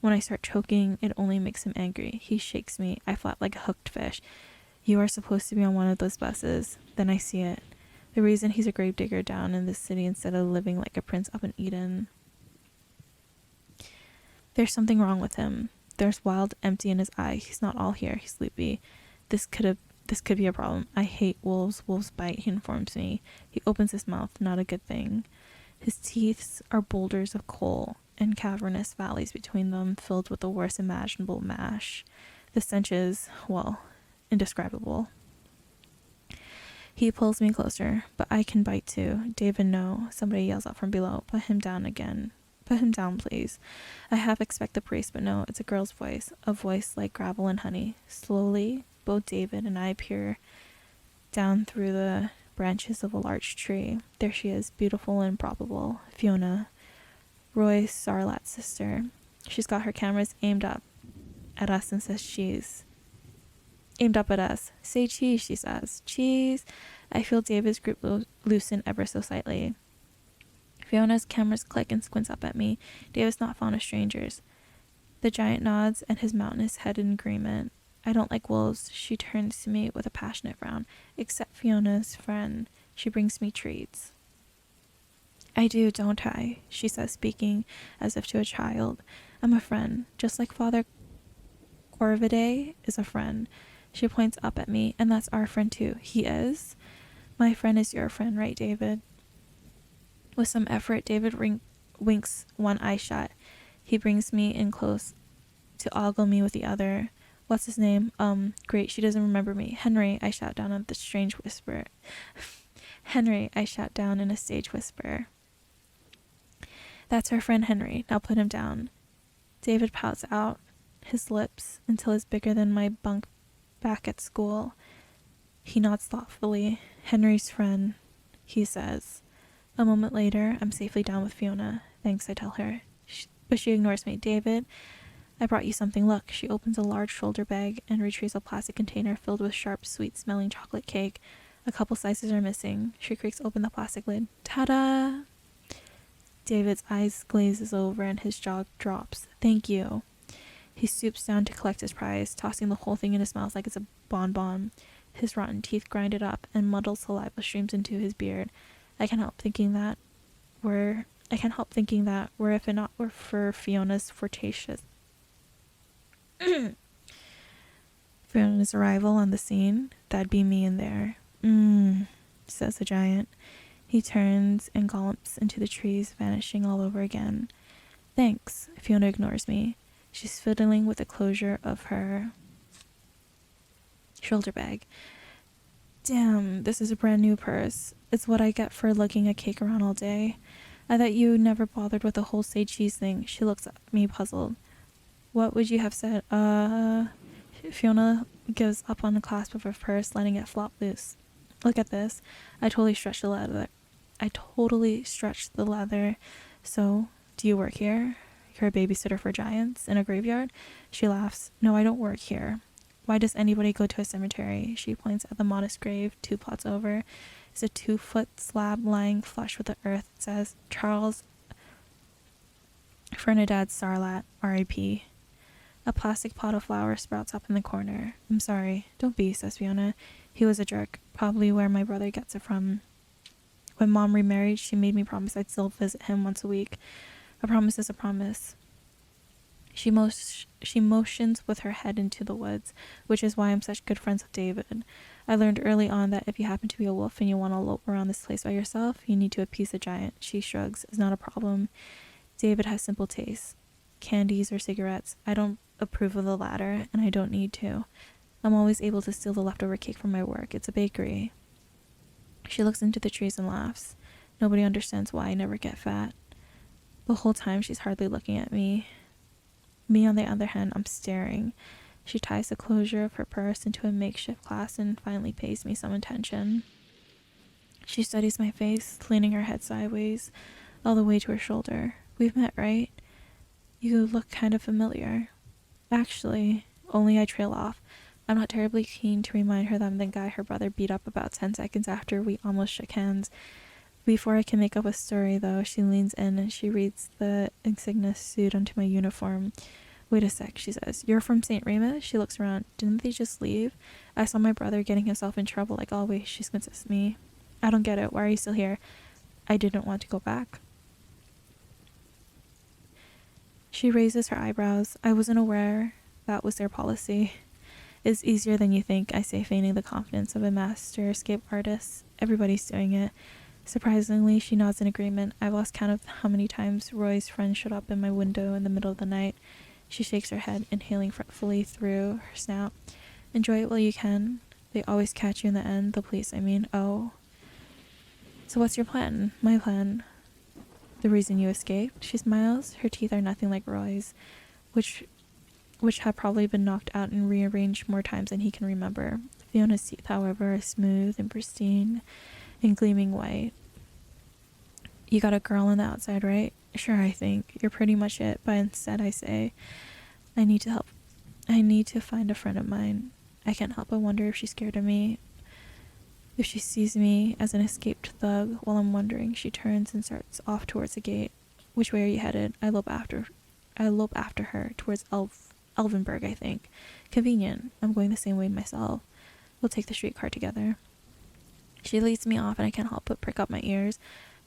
When I start choking, it only makes him angry. He shakes me. I flap like a hooked fish. You are supposed to be on one of those buses. Then I see it. The reason he's a gravedigger down in this city instead of living like a prince up in Eden. There's something wrong with him. There's wild empty in his eye. He's not all here. He's sleepy. This could be a problem. I hate wolves. Wolves bite, he informs me. He opens his mouth. Not a good thing. His teeth are boulders of coal, and cavernous valleys between them filled with the worst imaginable mash. The stench is, well, indescribable. He pulls me closer, but I can bite too. David, no. Somebody yells out from below. Put him down again. Put him down, please. I half expect the priest, but no, it's a girl's voice. A voice like gravel and honey. Slowly, both David and I peer down through the branches of a large tree. There she is, beautiful and improbable. Fiona, Roy Sarlat's sister. She's got her cameras aimed up at us and says cheese. Aimed up at us. Say cheese, she says. Cheese. I feel David's grip loosen ever so slightly. Fiona's cameras click and squints up at me. David's not fond of strangers. The giant nods and his mountainous head in agreement. I don't like wolves. She turns to me with a passionate frown. Except Fiona's friend. She brings me treats. I do, don't I? She says, speaking as if to a child. I'm a friend, just like Father Corvidae is a friend. She points up at me, and that's our friend too. He is? My friend is your friend, right, David? With some effort, David winks one eye shut. He brings me in close to ogle me with the other. What's his name? Great, she doesn't remember me. Henry, I shout down in the strange whisper. Henry, I shout down in a stage whisper. That's our friend Henry. Now put him down. David pouts out his lips until it's bigger than my bunk back at school. He nods thoughtfully. Henry's friend, he says. A moment later, I'm safely down with Fiona. Thanks, I tell her. But she ignores me. David, I brought you something. Look. She opens a large shoulder bag and retrieves a plastic container filled with sharp, sweet-smelling chocolate cake. A couple slices are missing. She creaks open the plastic lid. Ta-da! David's eyes glazes over and his jaw drops. Thank you. He stoops down to collect his prize, tossing the whole thing in his mouth like it's a bonbon. His rotten teeth grind it up, and muddled saliva streams into his beard. I can't help thinking that, were if it not were for Fiona's flirtatious Fiona's arrival on the scene, that'd be me in there. Says the giant. He turns and gallops into the trees, vanishing all over again. Thanks. Fiona ignores me. She's fiddling with the closure of her shoulder bag. Damn, this is a brand new purse. It's what I get for lugging a cake around all day. I thought you never bothered with the whole say cheese thing. She looks at me puzzled. What would you have said? Fiona gives up on the clasp of her purse, letting it flop loose. Look at this. I totally stretched the leather. So, do you work here? You're a babysitter for giants in a graveyard? She laughs. No, I don't work here. Why does anybody go to a cemetery? She points at the modest grave 2 plots over. It's a 2-foot slab lying flush with the earth. It says, Charles Fernandad Sarlat, R.I.P. A plastic pot of flowers sprouts up in the corner. I'm sorry. Don't be, says Fiona. He was a jerk. Probably where my brother gets it from. When Mom remarried, she made me promise I'd still visit him once a week. A promise is a promise. She motions with her head into the woods, which is why I'm such good friends with David. I learned early on that if you happen to be a wolf and you want to lope around this place by yourself, you need to appease a giant. She shrugs. It's not a problem. David has simple tastes. Candies or cigarettes. I don't approve of the latter, and I don't need to. I'm always able to steal the leftover cake from my work. It's a bakery. She looks into the trees and laughs. Nobody understands why I never get fat. The whole time she's hardly looking at me. Me, on the other hand, I'm staring. She ties the closure of her purse into a makeshift clasp and finally pays me some attention. She studies my face, leaning her head sideways, all the way to her shoulder. We've met, right? You look kind of familiar. Actually, only I trail off. I'm not terribly keen to remind her that I'm the guy her brother beat up about 10 seconds after we almost shook hands. Before I can make up a story, though, she leans in and she reads the insignia sewed onto my uniform. Wait a sec, she says. You're from St. Remus? She looks around. Didn't they just leave? I saw my brother getting himself in trouble like always. She squints at me. I don't get it. Why are you still here? I didn't want to go back. She raises her eyebrows. I wasn't aware that was their policy. It's easier than you think, I say, feigning the confidence of a master escape artist. Everybody's doing it. Surprisingly, she nods in agreement. I've lost count of how many times Roy's friend showed up in my window in the middle of the night. She shakes her head, inhaling fretfully through her snout. Enjoy it while you can. They always catch you in the end, the police, I mean. Oh. So what's your plan? My plan. The reason you escaped? She smiles. Her teeth are nothing like Roy's, which have probably been knocked out and rearranged more times than he can remember. Fiona's teeth, however, are smooth and pristine and gleaming white. You got a girl on the outside, right? Sure, I think. You're pretty much it, but instead I say, I need to help. I need to find a friend of mine. I can't help but wonder if she's scared of me. If she sees me as an escaped thug. While I'm wondering, she turns and starts off towards the gate. Which way are you headed? I lope after her, towards Elvenberg, I think. Convenient. I'm going the same way myself. We'll take the streetcar together. She leads me off and I can't help but prick up my ears.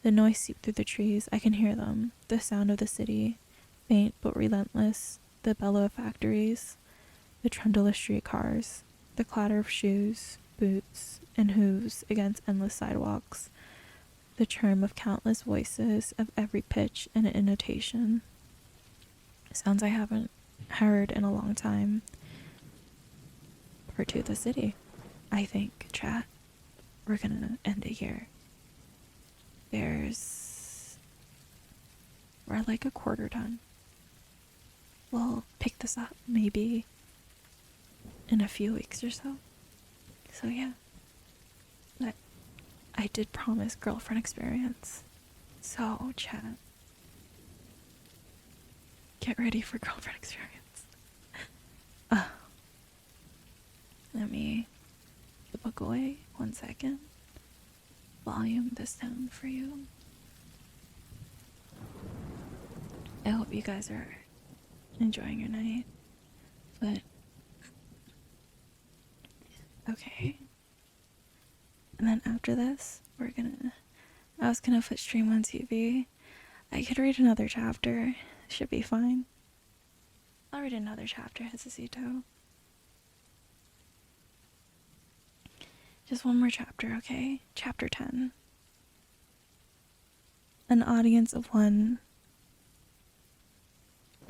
The noise seeps through the trees. I can hear them. The sound of the city. Faint but relentless. The bellow of factories. The trundle of streetcars. The clatter of shoes, boots, and hooves against endless sidewalks. The chime of countless voices of every pitch and intonation. Sounds I haven't heard in a long time. Part 2 of the city. I think, chat. We're gonna end it here. We're like a quarter done. We'll pick this up maybe in a few weeks or so. So yeah. But I did promise girlfriend experience. So chat. Get ready for girlfriend experience. Let me put the book away 1 second. Volume this down for you. I hope you guys are enjoying your night. But okay. And then after this, I was gonna put stream on TV. I could read another chapter. Should be fine. I'll read another chapter, Hesesito. Just one more chapter, okay? Chapter 10. An audience of one.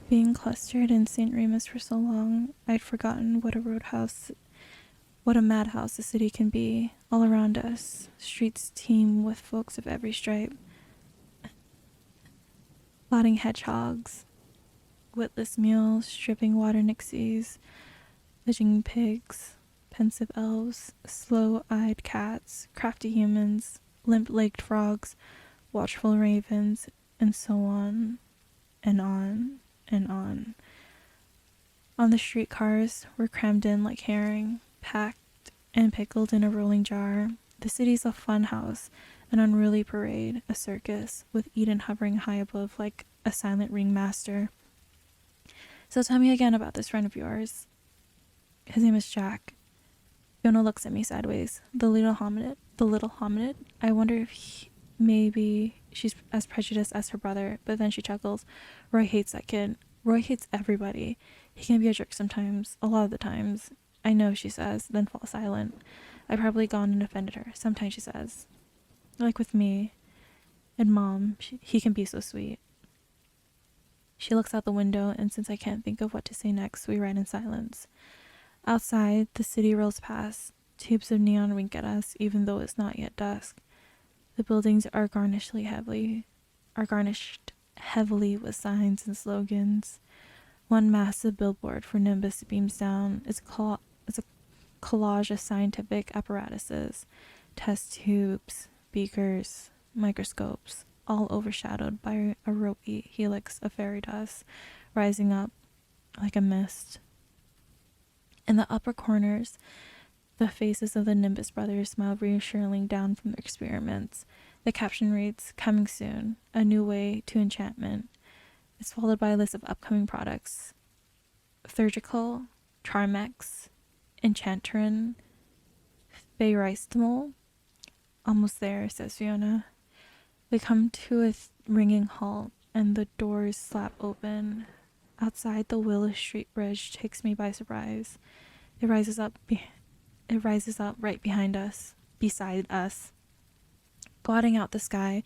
Being clustered in St. Remus for so long, I'd forgotten what a roadhouse What a madhouse the city can be. All around us, streets teem with folks of every stripe. Plotting hedgehogs, witless mules, stripping water nixies, fledgling pigs, pensive elves, slow-eyed cats, crafty humans, limp-legged frogs, watchful ravens, and so on, and on, and on. On the streetcars, we're crammed in like herring, packed and pickled in a rolling jar. The city's a fun house, an unruly parade, a circus, with Eden hovering high above like a silent ringmaster. So tell me again about this friend of yours. His name is Jack. Fiona looks at me sideways. The little hominid. I wonder if maybe she's as prejudiced as her brother, but then she chuckles. Roy hates that kid. Roy hates everybody. He can be a jerk sometimes, a lot of the times. I know, she says, then falls silent. I've probably gone and offended her. Sometimes, she says. Like with me. And Mom, he can be so sweet. She looks out the window, and since I can't think of what to say next, we ride in silence. Outside, the city rolls past. Tubes of neon wink at us, even though it's not yet dusk. The buildings are garnished heavily with signs and slogans. One massive billboard for Nimbus beams down. It's a collage of scientific apparatuses, test tubes, beakers, microscopes, all overshadowed by a ropey helix of fairy dust rising up like a mist. In the upper corners, the faces of the Nimbus brothers smile reassuringly down from their experiments. The caption reads, "Coming soon, a new way to enchantment." It's followed by a list of upcoming products. Thurgical, Charmex, Enchanterin, Feyristimol. Almost there, says Fiona. We come to a ringing halt, and the doors slap open. Outside, the Willis Street Bridge takes me by surprise. It rises up right behind us, beside us. Blotting out the sky,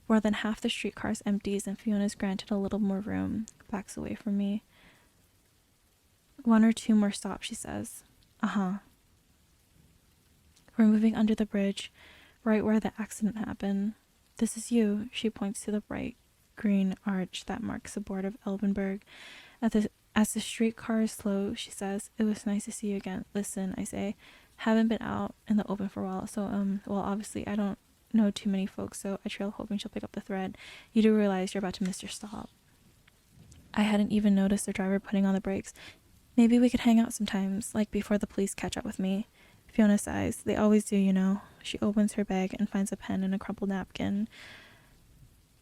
more than half the streetcars empties, and Fiona's granted a little more room, backs away from me. One or two more stops, she says. Uh-huh. We're moving under the bridge, right where the accident happened. This is you, she points to the bright green arch that marks the board of Elvenberg. As the streetcars slow, she says, "It was nice to see you again." "Listen," I say, "haven't been out in the open for a while, so, well, obviously I don't know too many folks, so I trail hoping she'll pick up the thread. You do realize you're about to miss your stop." I hadn't even noticed the driver putting on the brakes. Maybe we could hang out sometimes, like before the police catch up with me. Fiona sighs. They always do, you know. She opens her bag and finds a pen and a crumpled napkin.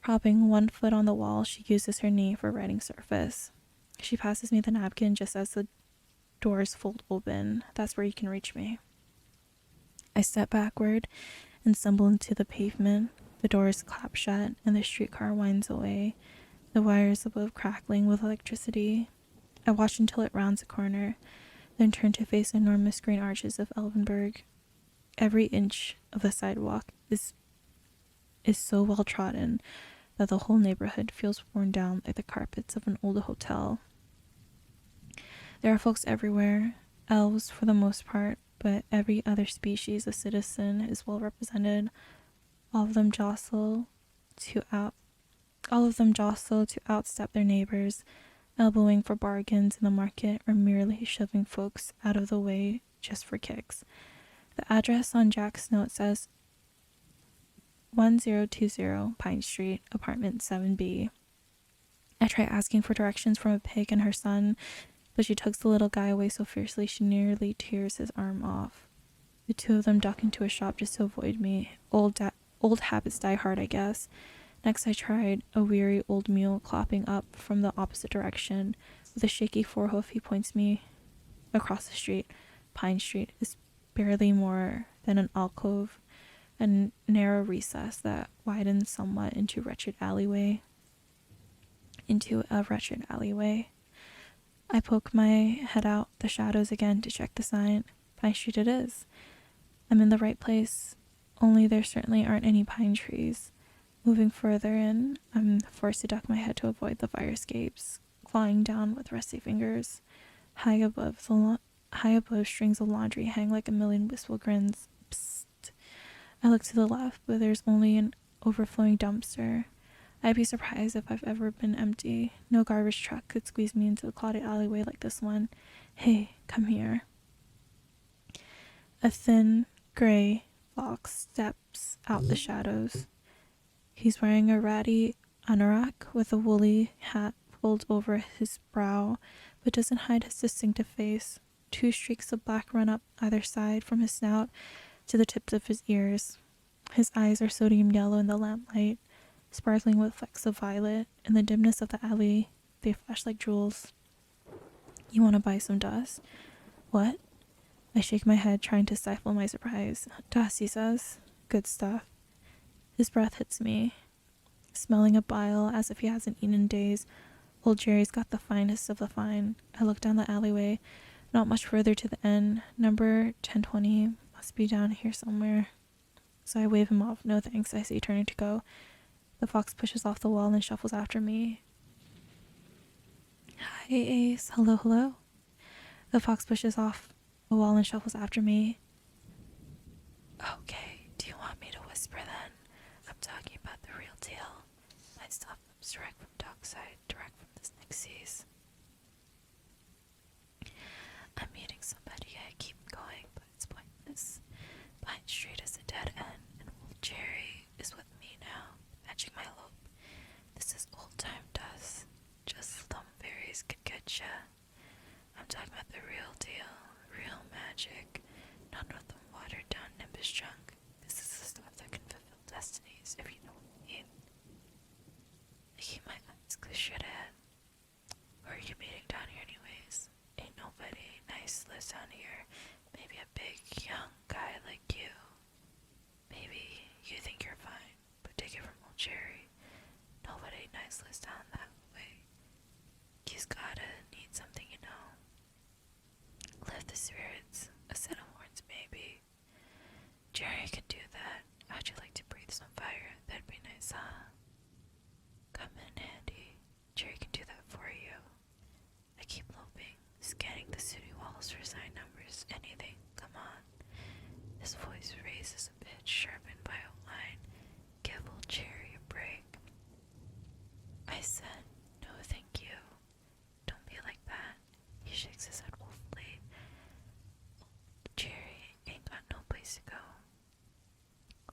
Propping one foot on the wall, she uses her knee for writing surface. She passes me the napkin just as the doors fold open. That's where you can reach me. I step backward and stumble into the pavement. The doors clap shut and the streetcar winds away, the wires above crackling with electricity. I watch until it rounds a corner, then turn to face the enormous green arches of Elvenberg. Every inch of the sidewalk is so well trodden that the whole neighborhood feels worn down like the carpets of an old hotel. There are folks everywhere, elves for the most part, but every other species of citizen is well represented. All of them jostle to outstep their neighbors, elbowing for bargains in the market or merely shoving folks out of the way just for kicks. The address on Jack's note says 1020 Pine Street, apartment 7B. I try asking for directions from a pig and her son, but she tugs the little guy away so fiercely she nearly tears his arm off. The two of them duck into a shop just to avoid me. Old habits die hard, I guess. Next I tried a weary old mule clopping up from the opposite direction. With a shaky forehoof he points me across the street. Pine Street is barely more than an alcove, a narrow recess that widens somewhat into a wretched alleyway. I poke my head out the shadows again to check the sign. Pine Street it is. I'm in the right place, only there certainly aren't any pine trees. Moving further in, I'm forced to duck my head to avoid the fire escapes, clawing down with rusty fingers. High above High above, strings of laundry hang like a million wistful grins. Psst. I look to the left, but there's only an overflowing dumpster. I'd be surprised if I've ever been empty. No garbage truck could squeeze me into a clouded alleyway like this one. Hey, come here. A thin, gray fox steps out the shadows. He's wearing a ratty anorak with a woolly hat pulled over his brow, but doesn't hide his distinctive face. 2 streaks of black run up either side from his snout to the tips of his ears. His eyes are sodium yellow in the lamplight, sparkling with flecks of violet. In the dimness of the alley, they flash like jewels. You want to buy some dust? What? I shake my head, trying to stifle my surprise. Dust, he says. Good stuff. His breath hits me, smelling of bile as if he hasn't eaten in days. Old Jerry's got the finest of the fine. I look down the alleyway, not much further to the end. Number 1020 must be down here somewhere. So I wave him off. No thanks, I say, turning to go. The fox pushes off the wall and shuffles after me. Hi, Ace. Hello, hello. The fox pushes off the wall and shuffles after me. Okay, do you want me to whisper then? I'm talking about the real deal. My stuff comes direct from Dockside, direct from the Nixies. I'm meeting somebody. I keep going, but it's pointless. Pine Street is a dead end, and Wolf Jerry is with me now, matching my lope. This is old-time dust. Just some fairies could get ya. I'm talking about the real deal, real magic, none of the watered-down Nimbus junk. This is the stuff that can fulfill destinies, if you know what I mean. I keep my eyes clear shut ahead. Where are you meeting down here anyways? Ain't nobody nice lives down here. Maybe a big, young guy like you. Maybe you think you're fine, but take it from old Jerry. Nobody nice lives down that way. He's gotta need something, you know. Lift the spirits, a set of horns maybe. Jerry can do that. How'd you like to breathe some fire? That'd be nice, huh? Come in handy. Jerry can do that for you. I keep loping, scanning the city walls for sign numbers, anything. Come on. His voice raises a bit, sharpened by a line. Give old Jerry a break. I said, no thank you. Don't be like that. He shakes his head woefully. Old Jerry ain't got no place to go.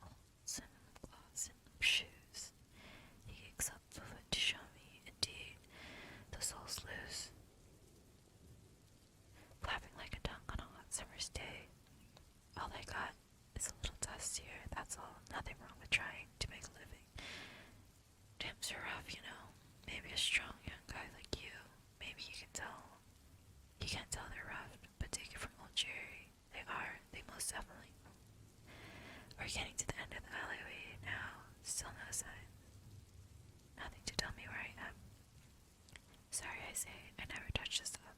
Holes and claws and shoes. He kicks up the foot to show me, indeed, the sole's loose. Flapping like a tongue on a hot summer's day. All I got is a little dust here, that's all. Nothing wrong with trying to make a living. Times are rough, you know. Maybe a strong young guy like you. Maybe you can tell. You can't tell they're rough, but take it from old Jerry. They are. They most definitely. We're getting to the end of the alleyway now. Still no sign. Nothing to tell me where I am. Sorry, I say. I never touched this up.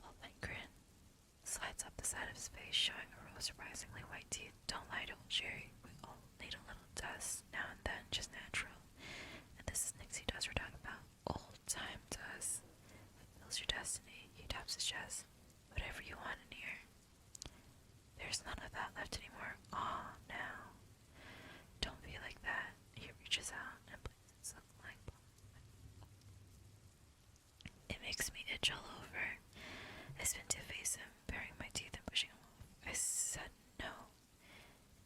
Wolfman grin. Slides up the side of his face, showing a row of surprisingly white teeth. Don't lie to old Jerry. We all need a little dust now and then, just natural. And this is Nixie dust we're talking about. Old time dust. Fulfills your destiny. He taps his chest. Whatever you want in here. There's none of that left anymore. Aw, now. Don't be like that. He reaches out and places his like It makes me itch all over. I spin to face him, baring my teeth and pushing him off. I said no.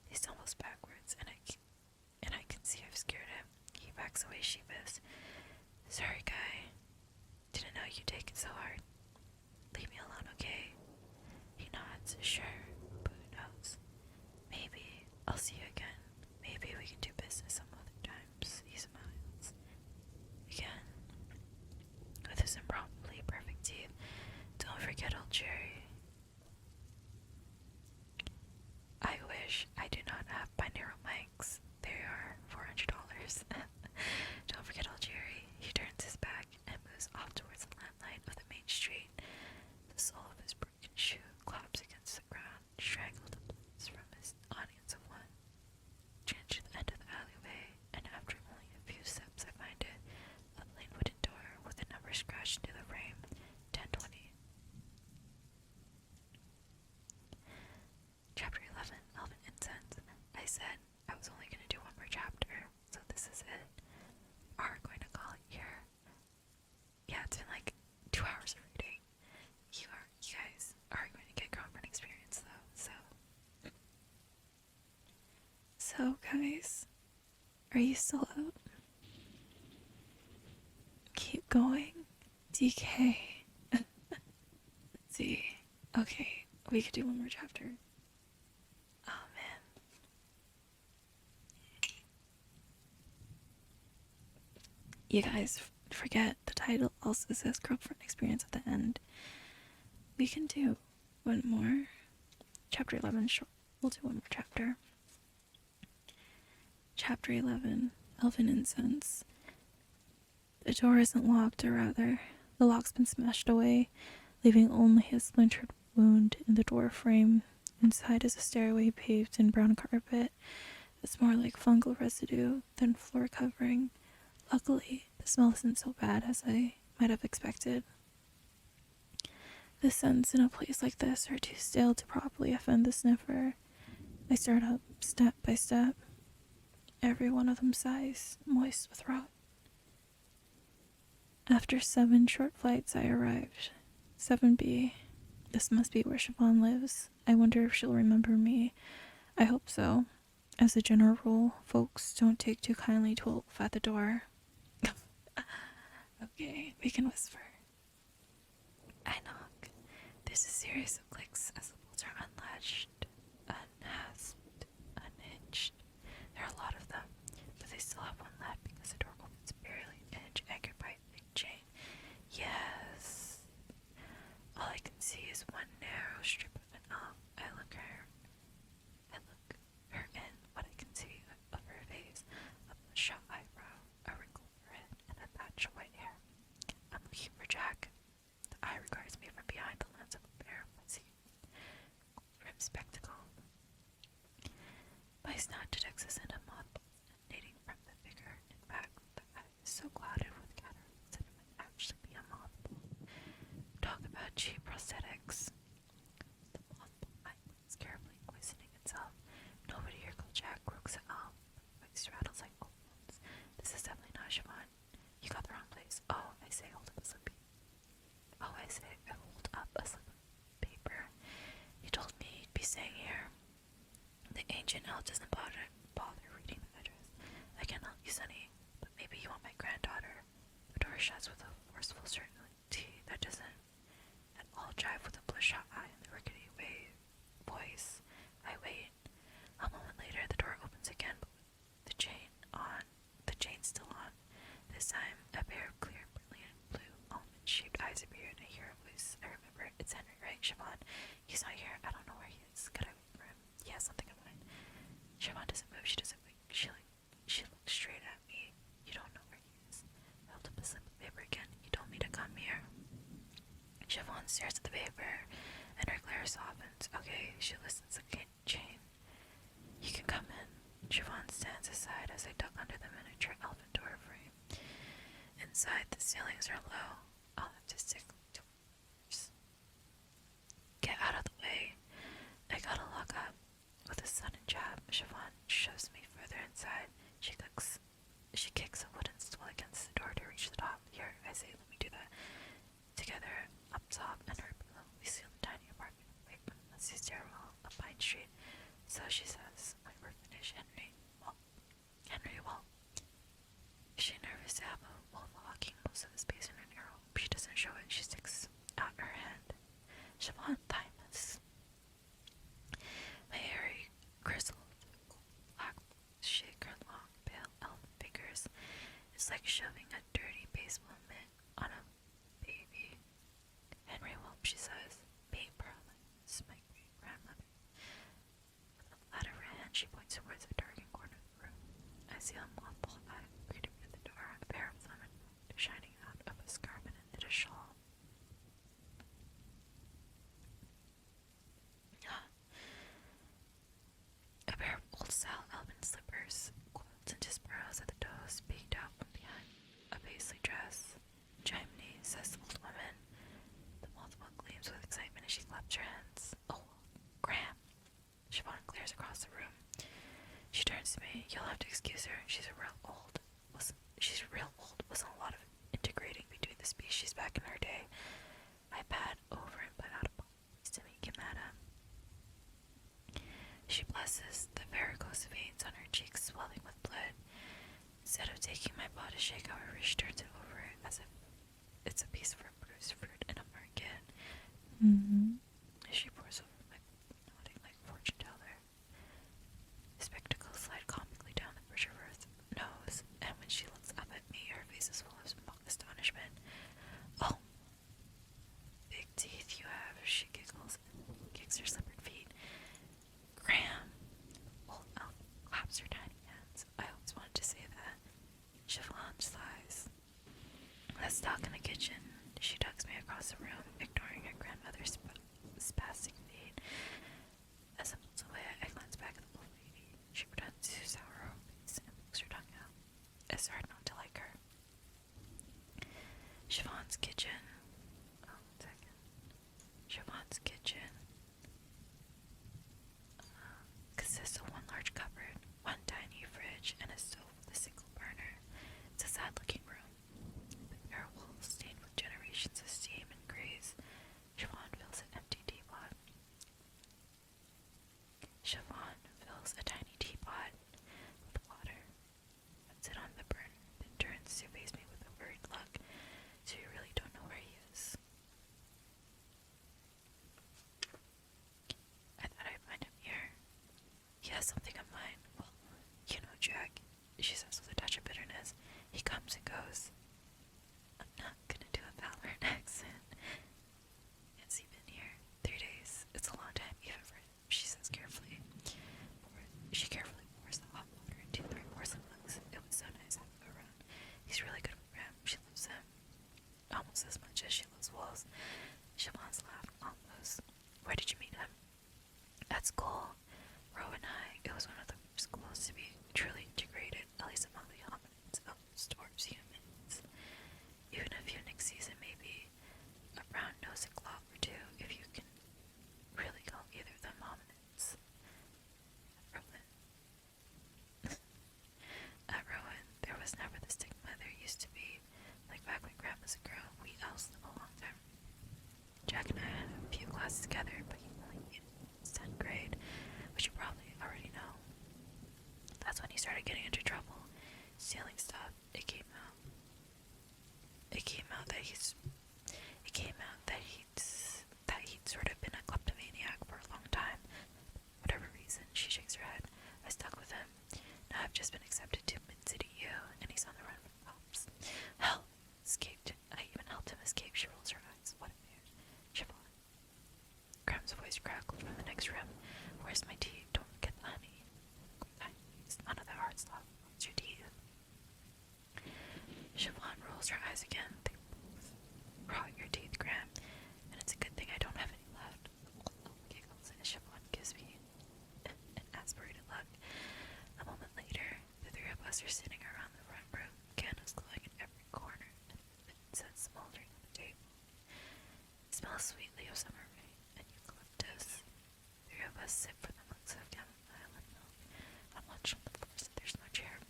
He stumbles backwards, and I can see I've scared him. He backs away sheepish. Sorry, guy. Didn't know you'd take it so hard. Leave me alone, okay? He nods. Sure, but who knows? Maybe I'll see you again. Maybe we can do business some other times. He smiles. Again. With his improbably perfect teeth. Don't forget old Jerry. I wish I do not have binaural mics. They are $400. Don't forget old Jerry. He turns his back and moves off towards the lamplight of the main street. The sole of his broken shoe claps against the ground, strangled applause from his audience of one. Change to the end of the alleyway. you still out? Keep going. DK. Let's see. Okay, we could do one more chapter. Oh man. You guys forget the title also says girlfriend experience at the end. We can do one more. Chapter 11 short. We'll do one more chapter. Chapter 11, Elven Incense. The door isn't locked, or rather, the lock's been smashed away, leaving only a splintered wound in the door frame. Inside is a stairway paved in brown carpet. It's more like fungal residue than floor covering. Luckily, the smell isn't so bad as I might have expected. The scents in a place like this are too stale to properly offend the sniffer. I start up step by step. Every one of them sighs, moist with rot. After 7 short flights, I arrived. 7B. This must be where Siobhan lives. I wonder if she'll remember me. I hope so. As a general rule, folks don't take too kindly to a wolf at the door. Okay, we can whisper. I knock. There's a series of clicks as the bolts are unlatched, unhasped, unhinged. There are a lot of them, but they still have one left because the door opens barely an inch, anchored by a big chain. Yes. All I can see is one narrow strip of an elf. I look her in. What I can see of her face, a bloodshot eyebrow, a wrinkle in her head, and a patch of white hair. I'm looking for Jack. The eye regards me from behind the lens of a pair of fuzzy, gold-rimmed spectacles. My snot detects a scent of mothballs emanating from the figure. In fact, the eye is so clouded with cataracts that it might actually be a mothball. Talk about cheap prosthetics. The mothball eye blinks carefully, poisoning itself. Nobody here called Jack croaks at all. My voice rattles like old bones. This is definitely not Siobhan. You got the wrong place. Oh, I say, hold up a slip. Oh, I say, I hold up a slip of paper. You told me you'd be staying here. The ancient elf doesn't bother reading the address. I can't help you, Sonny, but maybe you want my granddaughter. The door shuts with a forceful certainty that doesn't at all jive with the bloodshot eye and the rickety voice. I wait. A moment later, the door opens again, but with the chain on. The chain's still on. This time, a pair of clear, brilliant blue, almond-shaped eyes appear, and I hear a voice. I remember it. It's Henry, right? Siobhan. He's not here. I don't know where he is. Could I wait for him? He has something in mind. Siobhan doesn't move. She doesn't wait. She looks straight at me. You don't know where he is. I held up a slip of paper again. You told me to come here. Siobhan stares at the paper, and her glare softens. Okay, she listens to the chain. You can come in. Siobhan stands aside as I duck under the miniature elven door frame. Inside, the ceilings are low. I'll have to stick to doors. Get out of the way. I gotta lock up. With a sudden jab, Siobhan shoves me further inside. She kicks a wooden stool against the door to reach the top. Here, I say, let me do that. Together, up top and her pillow, we seal the tiny apartment away from the messy stairwell up Pine Street. So she says, when we're finished, Henry, well, is she nervous to have a wolf walking most of the space in her narrow? She doesn't show it. She sticks out her hand. Siobhan, thymus. My hairy, grizzled, black shake her long, pale elven fingers. It's like shoving a dirty baseball mitt on a baby. Henry Whelp, she says. Paint Perlins, my great-grandmother. With a flat of her hand, she points towards the darkened corner of the room. I see a mothball eye greeting me at the door, a pair of lemon shining out of a scarf and a knitted shawl. A pair of old-style elven slippers, coiled into spirals at the toes, peeked out from behind a paisley dress. Chimney, says the old woman. The mothball gleams with excitement as she claps her hands. Oh, Graham. Siobhan glares across the room. She turns to me. You'll have to excuse her. She's real old. Wasn't a lot of integrating between the species back in her day. I pad over and put out a palm to make him mad at. She blesses the varicose veins on her cheeks swelling with blood. She turns it over as if it's a piece of her bruised fruit in a market. She pours over my nodding like a fortune teller. Spectacles slide comically down the bridge of her nose, and when she looks up at me, her face is full of mock astonishment. Oh, big teeth you have, she giggles and kicks her slippered feet. Graham! Old Elf claps her tiny hands. I always wanted to say that. Siobhan sighs. Let's talk in the kitchen. She tugs me across the room, ignoring her grandmother's spastic feet. As I pulls away, I glance back at the old lady. She pretends to sour her face and pokes her tongue out. It's hard not to like her. Siobhan's kitchen. Oh, 1 second. Siobhan's kitchen consists of one large cupboard, one tiny fridge, and a stove with a single burner. It's a sad-looking room. The bare walls stained with generations of steam and grease. Siobhan fills an empty teapot. Siobhan fills a tiny teapot with water, puts it on the burner, then turns to face me with a worried look. So you really don't know where he is? I thought I'd find him here. He has something of mine. Well, you know Jack, she says with a touch of bitterness. He comes and goes. I'm not gonna do a Valorant accent. Has he been here? 3 days. It's a long time even for him, she says carefully. She carefully pours the hot water into 3 porcelain mugs. It was so nice having him around. He's really good with Graham. She loves him almost as much as she loves Lils. Siobhan's laugh almost. Where did you meet him? At school. Ro and I. It was one of the first schools to be truly integrated, at least among the hominids, elves, dwarves, humans. Even a few nixies and maybe a brown-nosed glob or two, if you can really call either of them hominids. At Rowan, there was never the stigma there used to be. Like back when Graham was a girl, we elves lived a long time. Jack and I had a few classes together, but he only made it in 10th grade, which you probably already know. That's when he started getting into trouble, stealing stuff. It came out that he'd sort of been a kleptomaniac for a long time. For whatever reason, she shakes her head. I stuck with him. Now I've just been accepted to Mid-City U, and he's on the run from cops. Hell, escaped. I even helped him escape. She rolls her eyes. What a man. Siobhan. Graham's voice crackled from the next room. Where's my tea? Don't forget the honey. None of that hard stuff. What's your tea? Siobhan rolls her eyes again. They both rot your teeth, Graham. And it's a good thing I don't have any left. Giggles, and Siobhan gives me an aspirated look. A moment later, the 3 of us are sitting around the front room, candles glowing in every corner, and incense smoldering on the table. It smells sweetly of summer rain and eucalyptus. 3 of us sip from the mugs of chamomile and milk. I'm hunched on the floor so there's no chair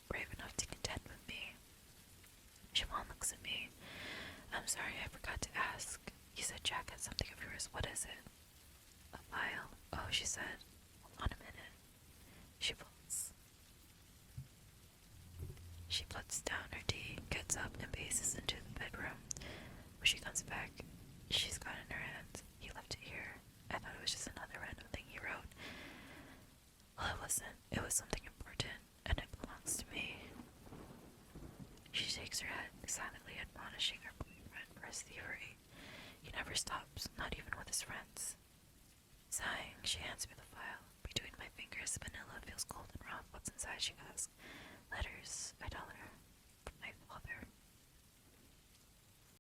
brave enough to contend with me. Siobhan looks at me. I'm sorry, I forgot to ask. You said Jack had something of yours. What is it? A vial. Oh, she said. Hold on a minute. She puts down her tea, gets up, and paces into the bedroom. When she comes back, she's got it in her hands. He left it here. I thought it was just another random thing he wrote. Well, it wasn't. It was something important, and it belongs to me. She shakes her head, silently admonishing her boyfriend for his thievery. He never stops, not even with his friends. Sighing, she hands me the file. Between my fingers, vanilla feels cold and rough. What's inside, she asks. Letters, I tell her.